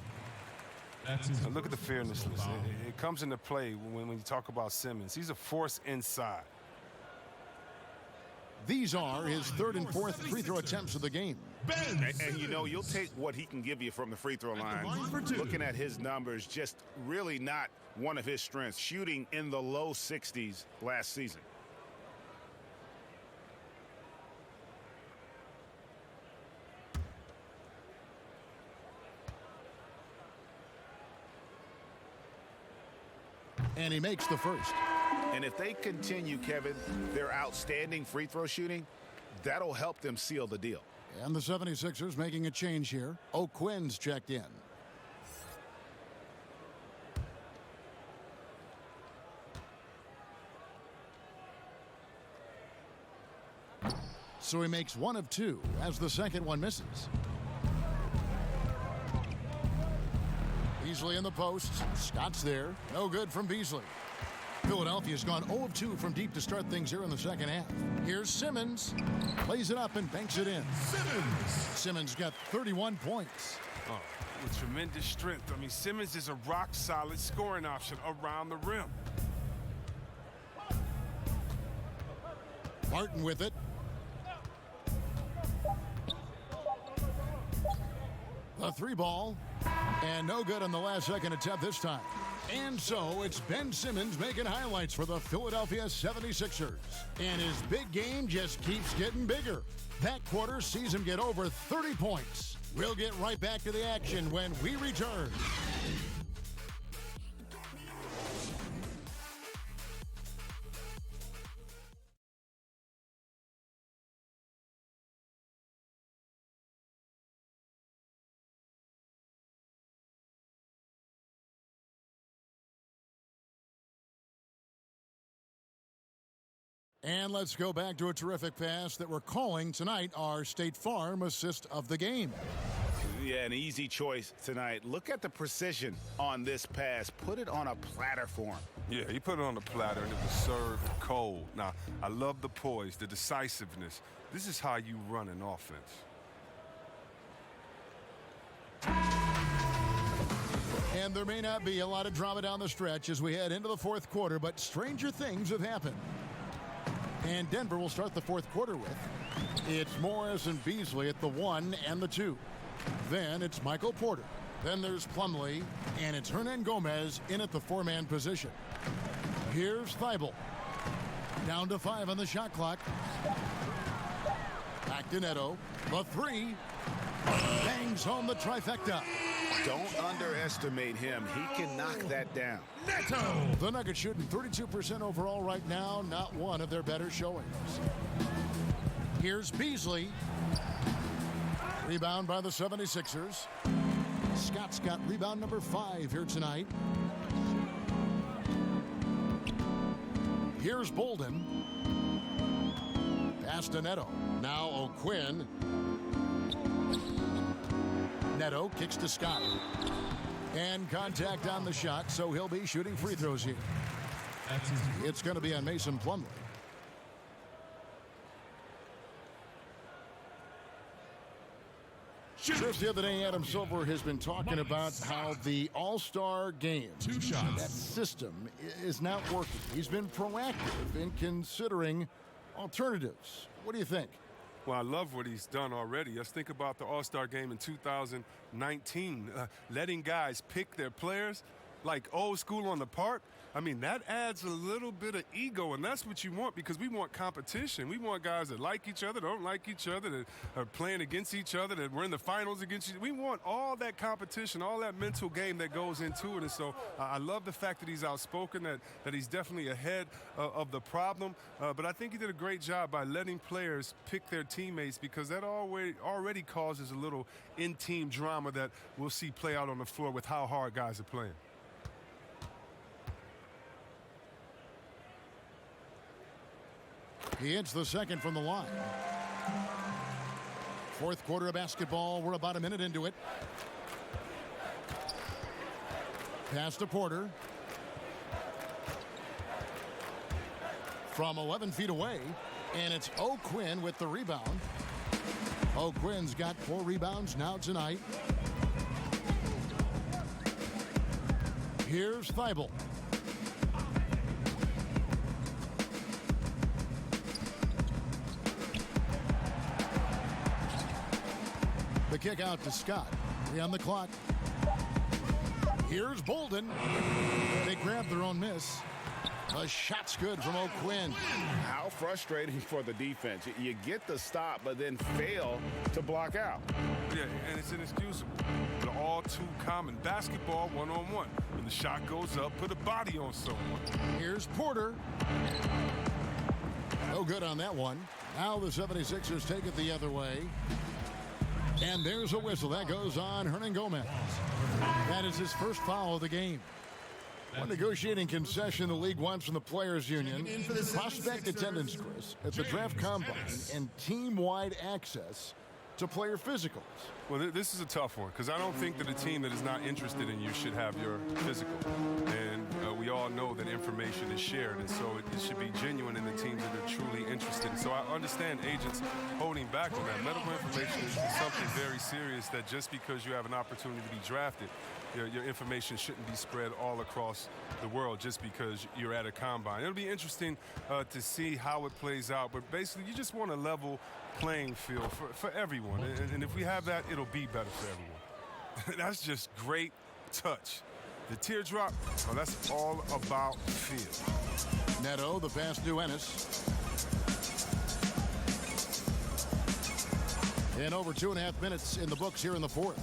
Look at the fearlessness. It comes into play when you talk about Simmons. He's a force inside. These are his third and fourth free throw attempts of the game. And you know, you'll take what he can give you from the free throw line. Looking at his numbers, just really not one of his strengths. Shooting in the low 60s last season. And he makes the first. And if they continue, Kevin, their outstanding free throw shooting, that'll help them seal the deal. And the 76ers making a change here. O'Quinn's checked in. So he makes one of two as the second one misses. Beasley in the post. Scott's there. No good from Beasley. Philadelphia's gone 0 of 2 from deep to start things here in the second half. Here's Simmons. Plays it up and banks it in. Simmons got 31 points. Oh, with tremendous strength. I mean, Simmons is a rock-solid scoring option around the rim. Martin with it. A 3-ball. And no good on the last second attempt this time. And so it's Ben Simmons making highlights for the Philadelphia 76ers. And his big game just keeps getting bigger. That quarter sees him get over 30 points. We'll get right back to the action when we return. And let's go back to a terrific pass that we're calling tonight our State Farm assist of the game. Yeah, an easy choice tonight. Look at the precision on this pass. Put it on a platter for him. Yeah, he put it on the platter, and it was served cold. Now, I love the poise, the decisiveness. This is how you run an offense. And there may not be a lot of drama down the stretch as we head into the fourth quarter, but stranger things have happened. And Denver will start the fourth quarter with. It's Morris and Beasley at the 1 and the 2. Then it's Michael Porter. Then there's Plumlee, and it's Hernan Gomez in at the 4-man position. Here's Thibault. Down to 5 on the shot clock. Back to Neto. The 3. Bangs home the trifecta. Don't underestimate him. He can knock that down. Neto! The Nuggets shooting 32% overall right now. Not one of their better showings. Here's Beasley. Rebound by the 76ers. Scott's got rebound number 5 here tonight. Here's Bolden. Pass to Neto. Now O'Quinn. Neto kicks to Scott. And contact on the shot, so he'll be shooting free throws here. It's going to be on Mason Plumlee. Just the other day, Adam Silver has been talking about how the All-Star game, that system, is not working. He's been proactive in considering alternatives. What do you think? Well, I love what he's done already. Let's think about the All-Star game in 2019. Letting guys pick their players like old school on the park. I mean, that adds a little bit of ego, and that's what you want because we want competition. We want guys that like each other, don't like each other, that are playing against each other, that we're in the finals against each other. We want all that competition, all that mental game that goes into it. And so I love the fact that he's outspoken, that he's definitely ahead of the problem. But I think he did a great job by letting players pick their teammates because that already causes a little in-team drama that we'll see play out on the floor with how hard guys are playing. He hits the second from the line. Fourth quarter of basketball. We're about a minute into it. Pass to Porter. From 11 feet away. And it's O'Quinn with the rebound. O'Quinn's got 4 rebounds now tonight. Here's Thibault. The kick out to Scott. 3 on the clock. Here's Bolden. They grab their own miss. The shot's good from O'Quinn. How frustrating for the defense. You get the stop, but then fail to block out. Yeah, and it's inexcusable. But all too common. Basketball one-on-one. When the shot goes up, put a body on someone. Here's Porter. No good on that one. Now the 76ers take it the other way. And there's a whistle. That goes on Hernan Gomez. That is his first foul of the game. One negotiating concession the league wants from the Players Union. Prospect attendance, Chris, at the draft combine and team-wide access to to player physicals. Well, this is a tough one because I don't think that a team that is not interested in you should have your physical. And we all know that information is shared, and so it should be genuine in the teams that are truly interested. So I understand agents holding back on that. Medical information is something very serious that just because you have an opportunity to be drafted, your information shouldn't be spread all across the world just because you're at a combine. It'll be interesting to see how it plays out, but basically you just want a level playing field for everyone. And if we have that, it'll be better for everyone. That's just great touch. The teardrop, well, that's all about feel. Neto, the pass to Ennis. And over 2.5 minutes in the books here in the fourth.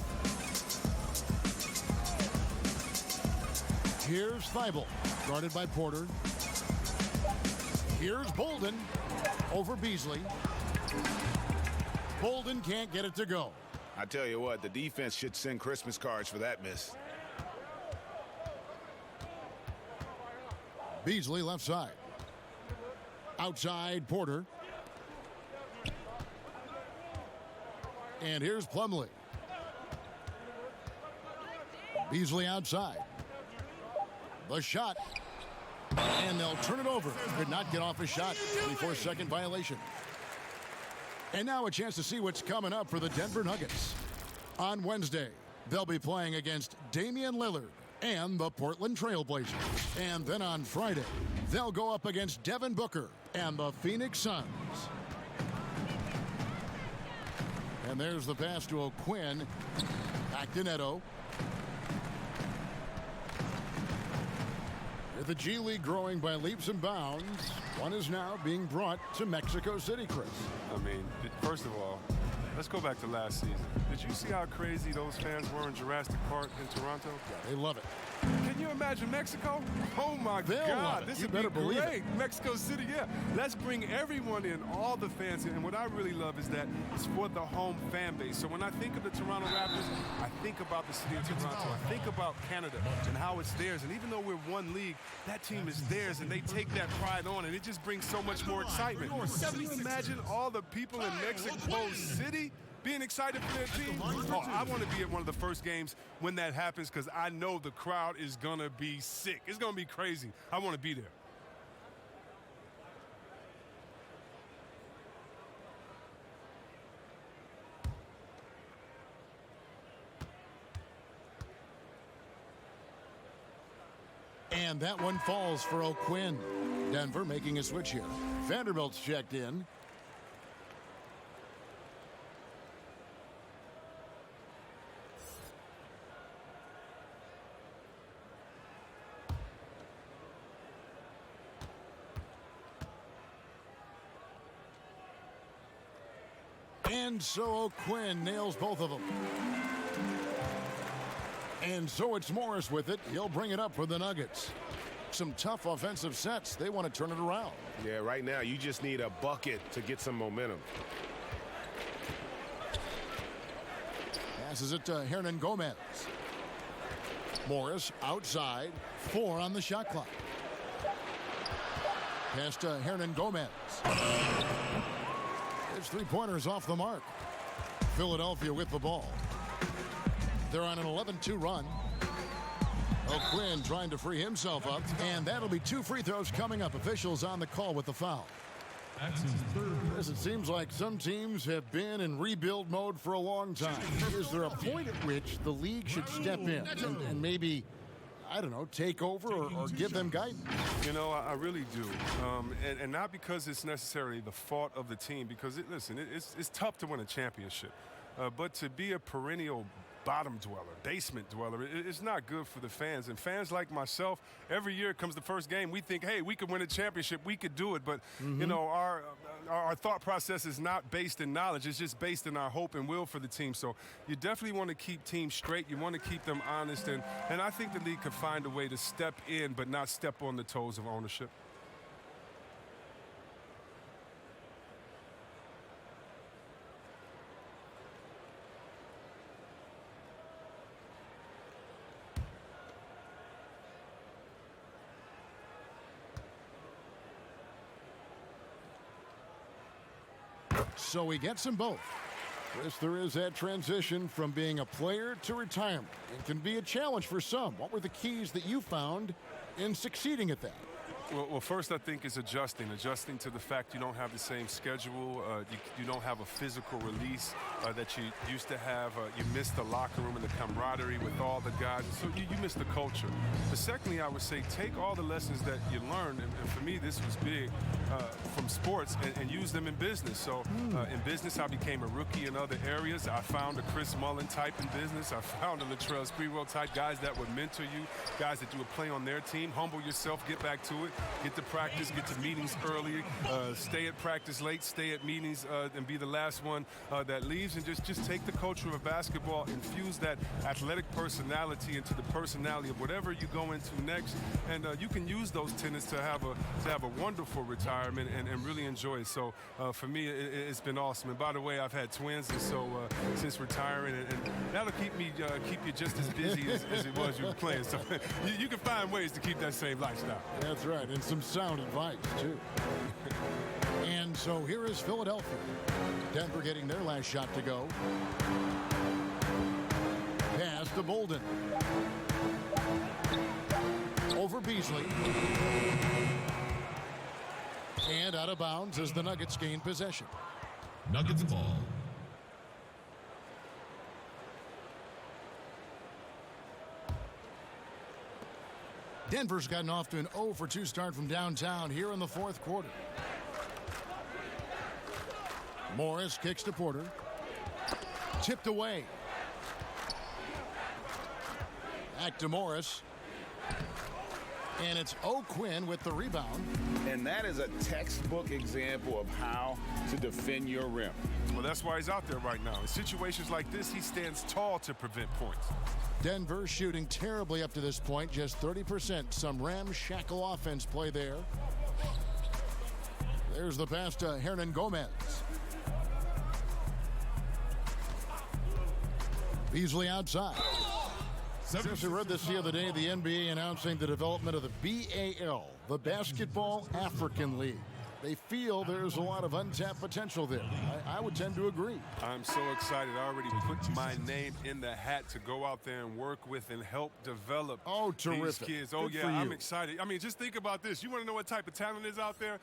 Here's Thibault, guarded by Porter. Here's Bolden over Beasley. Bolden can't get it to go. I tell you what, the defense should send Christmas cards for that miss. Beasley left side. Outside Porter. And here's Plumlee. Beasley outside. The shot. And they'll turn it over. Could not get off a shot. 24-second violation. And now a chance to see what's coming up for the Denver Nuggets. On Wednesday, they'll be playing against Damian Lillard and the Portland Trail Blazers. And then on Friday, they'll go up against Devin Booker and the Phoenix Suns. And there's the pass to O'Quinn. Back to Neto. With the G League growing by leaps and bounds, one is now being brought to Mexico City, Chris. I mean, first of all, let's go back to last season. Did you see how crazy those fans were in Jurassic Park in Toronto? Yeah, they love it. Can you imagine Mexico? Oh, my God. This would be great. Mexico City, yeah. Let's bring everyone in, all the fans in. And what I really love is that it's for the home fan base. So when I think of the Toronto Raptors, I think about the city of Toronto. I think about Canada and how it's theirs. And even though we're one league, that team is theirs, and they take that pride on, and it just brings so much more excitement. Can you imagine all the people in Mexico City being excited for their team? Oh, I want to be at one of the first games when that happens because I know the crowd is going to be sick. It's going to be crazy. I want to be there. And that one falls for O'Quinn. Denver making a switch here. Vanderbilt's checked in. And so O'Quinn nails both of them. And so it's Morris with it. He'll bring it up for the Nuggets. Some tough offensive sets. They want to turn it around. Yeah, right now you just need a bucket to get some momentum. Passes it to Hernan Gomez. Morris outside. 4 on the shot clock. Pass to Hernan Gomez. His three-pointers off the mark. Philadelphia with the ball. They're on an 11-2 run. O'Quinn trying to free himself up, and that'll be 2 free throws coming up. Officials on the call with the foul. As it seems like some teams have been in rebuild mode for a long time. Is there a point at which the league should step in and maybe, I don't know, take over or give them guidance? You know, I really do. And not because it's necessarily the fault of the team, because, it's tough to win a championship. But to be a perennial bottom dweller, basement dweller, it's not good for the fans. And fans like myself, every year comes the first game, we think, hey, we could win a championship, we could do it. But, you know, our thought process is not based in knowledge. It's just based in our hope and will for the team. So you definitely want to keep teams straight. You want to keep them honest. And I think the league could find a way to step in but not step on the toes of ownership. So he gets them both. Chris, there is that transition from being a player to retirement. It can be a challenge for some. What were the keys that you found in succeeding at that? Well, first I think is adjusting to the fact you don't have the same schedule. You don't have a physical release that you used to have. You miss the locker room and the camaraderie with all the guys. So you miss the culture. But secondly, I would say take all the lessons that you learned, and for me this was big, from sports and use them in business. So in business I became a rookie in other areas. I found a Chris Mullin type in business. I found a Latrell Sprewell type, guys that would mentor you, guys that you would play on their team. Humble yourself, get back to it. Get to practice, get to meetings early, stay at practice late, stay at meetings, and be the last one that leaves, and just take the culture of basketball, infuse that athletic personality into the personality of whatever you go into next, and you can use those tenets to have a wonderful retirement and really enjoy it. So for me, it's been awesome. And by the way, I've had twins, and so since retiring, and that'll keep you just as busy as it was you were playing. So you can find ways to keep that same lifestyle. That's right, and some sound advice, too. And so here is Philadelphia. Denver getting their last shot to go. Pass to Bolden. Over Beasley. And out of bounds as the Nuggets gain possession. Nuggets ball. Denver's gotten off to an 0-for-2 start from downtown here in the fourth quarter. Morris kicks to Porter. Tipped away. Back to Morris. And it's O'Quinn with the rebound. And that is a textbook example of how to defend your rim. Well, that's why he's out there right now. In situations like this, he stands tall to prevent points. Denver shooting terribly up to this point, just 30%. Some ramshackle offense play there. There's the pass to Hernan Gomez. Beasley outside. Just read this the other day, the NBA announcing the development of the BAL, the Basketball African League. They feel there's a lot of untapped potential there. I would tend to agree. I'm so excited. I already put my name in the hat to go out there and work with and help develop these kids. Oh, yeah, I'm excited. I mean, just think about this. You want to know what type of talent is out there?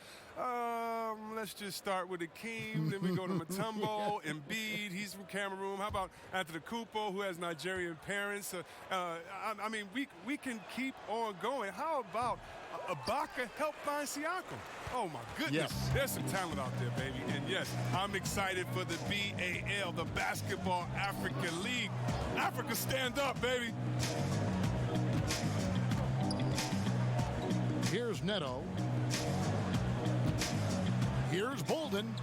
Let's just start with Akeem. Then we go to Mutombo, Embiid. He's from Cameroon. How about Antetokounmpo, who has Nigerian parents? I mean, we can keep on going. How about Ibaka help find Siakam? Oh, my goodness. Yes. There's some talent out there, baby. And, yes, I'm excited for the BAL, the Basketball African League. Africa, stand up, baby. Here's Neto. Here's Bolden.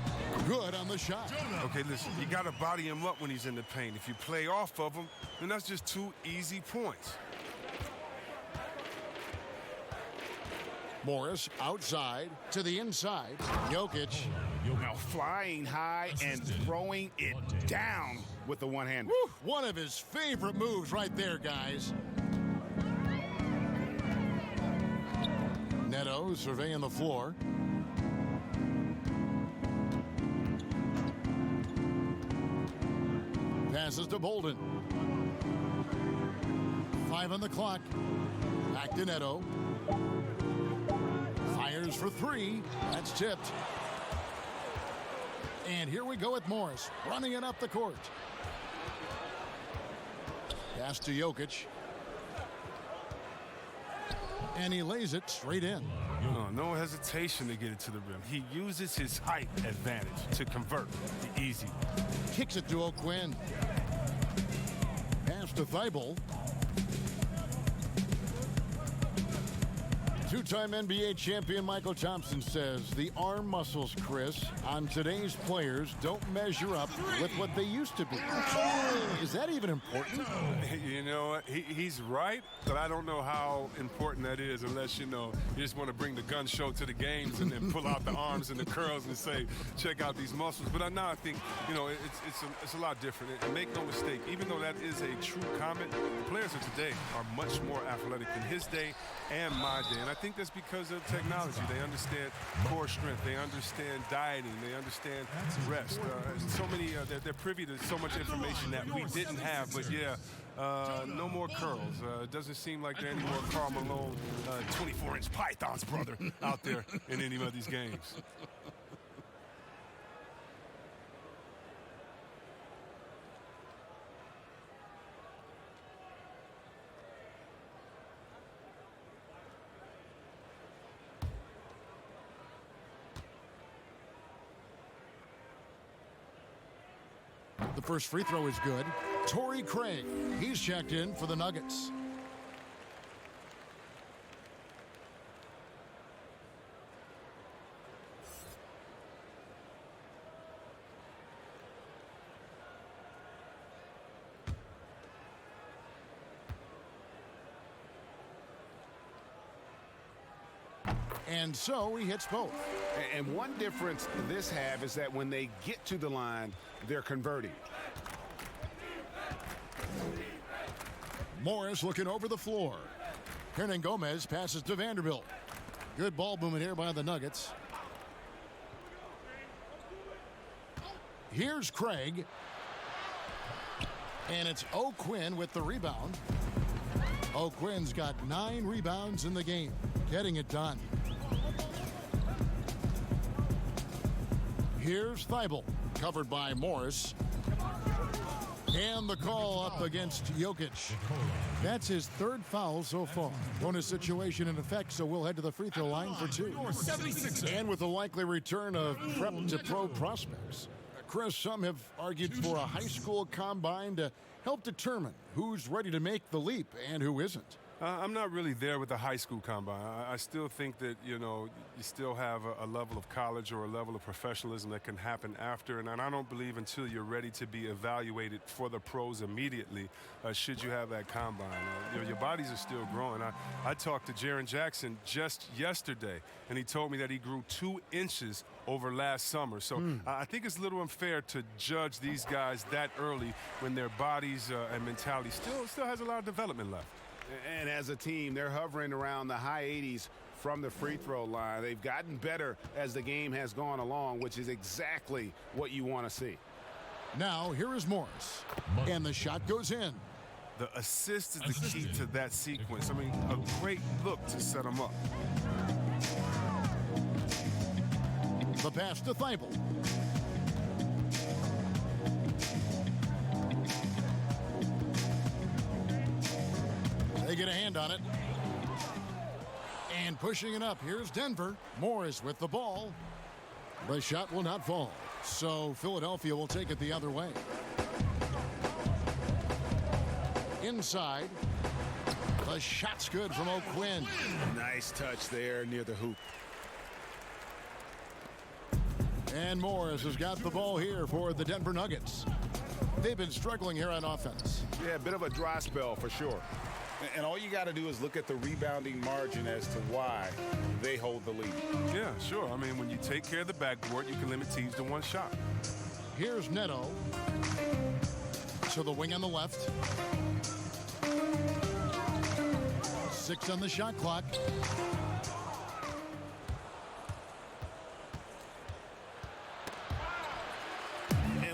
Good on the shot. Okay, listen, you got to body him up when he's in the paint. If you play off of him, then that's just 2 easy points. Morris outside to the inside. Jokic. Now flying high and throwing it down with the one-hander. One of his favorite moves right there, guys. Neto surveying the floor. Passes to Bolden. 5 on the clock. Back to Neto. Fires for 3. That's tipped. And here we go with Morris running it up the court. Pass to Jokic. And he lays it straight in. No hesitation to get it to the rim. He uses his height advantage to convert the easy. Kicks it to O'Quinn. Pass to Thibault. Two-time NBA champion Michael Thompson says the arm muscles, Chris, on today's players don't measure up with what they used to be. Is that even important? You know what? He's right, but I don't know how important that is unless, you just want to bring the gun show to the games and then pull out the arms and the curls and say, check out these muscles. But now I think, it's a lot different. And make no mistake, even though that is a true comment, the players of today are much more athletic than his day and my day. And I think think that's because of technology. They understand core strength. They understand dieting. They understand rest. So many, they're privy to so much information that we didn't have. But yeah, no more curls. It doesn't seem like there are any more Karl Malone 24-inch pythons, brother, out there in any of these games. The first free throw is good. Torrey Craig, he's checked in for the Nuggets. And so he hits both. And one difference this half is that when they get to the line, they're converting. Morris looking over the floor. Hernan Gomez passes to Vanderbilt. Good ball movement here by the Nuggets. Here's Craig. And it's O'Quinn with the rebound. O'Quinn's got 9 rebounds in the game, getting it done. Here's Thibault, covered by Morris. And the call up against Jokic. That's his 3rd foul so far. Bonus situation in effect, so we'll head to the free throw line for 2. And with the likely return of prep to pro prospects. Chris, some have argued for a high school combine to help determine who's ready to make the leap and who isn't. I'm not really there with the high school combine. I still think that, you still have a level of college or a level of professionalism that can happen after. And I don't believe until you're ready to be evaluated for the pros immediately, should you have that combine. Your bodies are still growing. I talked to Jaren Jackson just yesterday, and he told me that he grew 2 inches over last summer. So I think it's a little unfair to judge these guys that early when their bodies and mentality still has a lot of development left. And as a team, they're hovering around the high 80s from the free throw line. They've gotten better as the game has gone along, which is exactly what you want to see. Now, here is Morris. And the shot goes in. The assist is the key to that sequence. I mean, a great look to set them up. The pass to Thibault. They get a hand on it. And pushing it up, here's Denver. Morris with the ball. The shot will not fall. So Philadelphia will take it the other way. Inside. The shot's good from O'Quinn. Nice touch there near the hoop. And Morris has got the ball here for the Denver Nuggets. They've been struggling here on offense. Yeah, a bit of a dry spell for sure. And all you got to do is look at the rebounding margin as to why they hold the lead. Yeah, sure. I mean, when you take care of the backboard, you can limit teams to 1 shot. Here's Neto. To the wing on the left. 6 on the shot clock.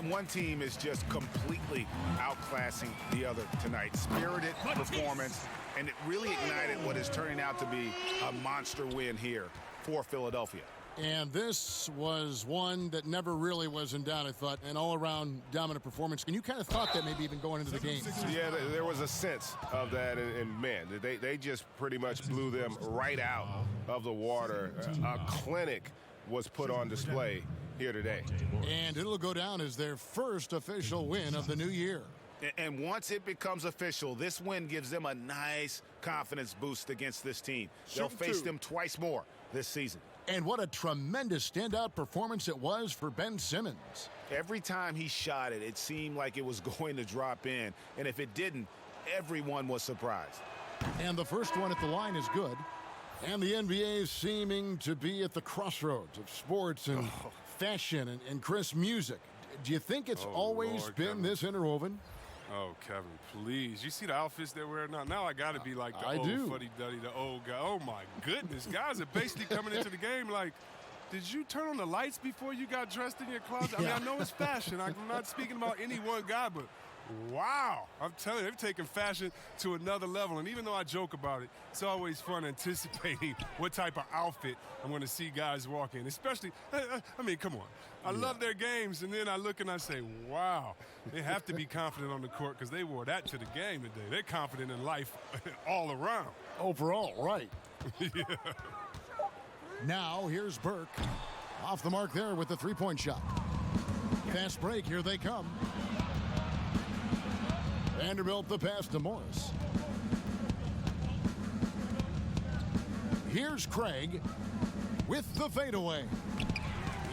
One team is just completely outclassing the other tonight. Spirited performance, and it really ignited what is turning out to be a monster win here for Philadelphia. And this was one that never really was in doubt, I thought, an all-around dominant performance. And you kind of thought that maybe even going into the game. Yeah, there was a sense of that, and man, they just pretty much blew them right out of the water. A clinic was put on display here today. And it'll go down as their first official win of the new year. And once it becomes official, this win gives them a nice confidence boost against this team. They'll face them twice more this season. And what a tremendous standout performance it was for Ben Simmons. Every time he shot it, it seemed like it was going to drop in. And if it didn't, everyone was surprised. And the first one at the line is good. And the NBA is seeming to be at the crossroads of sports and fashion and Chris, music. Do you think it's always been this interwoven? Oh, Kevin, please. You see the outfits they're wearing now? Now I got to be like the old fuddy-duddy, the old guy. Oh, my goodness. Guys are basically coming into the game like, did you turn on the lights before you got dressed in your closet? I mean, I know it's fashion. I'm not speaking about any one guy, but wow. I'm telling you, they've taken fashion to another level. And even though I joke about it, it's always fun anticipating what type of outfit I'm going to see guys walk in. Especially, I mean, come on. I love their games, and then I look and I say, wow. They have to be confident on the court because they wore that to the game today. They're confident in life all around. Overall, right. Yeah. Now, here's Burke. Off the mark there with the three-point shot. Fast break, here they come. Vanderbilt the pass to Morris. Here's Craig with the fadeaway.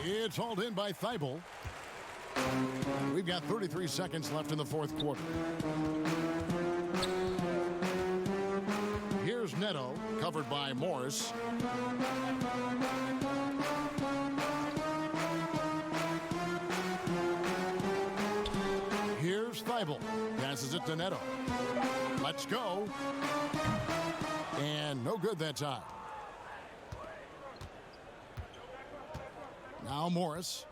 It's hauled in by Thibault. We've got 33 seconds left in the fourth quarter. Here's Neto, covered by Morris. Here's Thibault. Passes it to Neto. Let's go. And no good that time. Now Morris.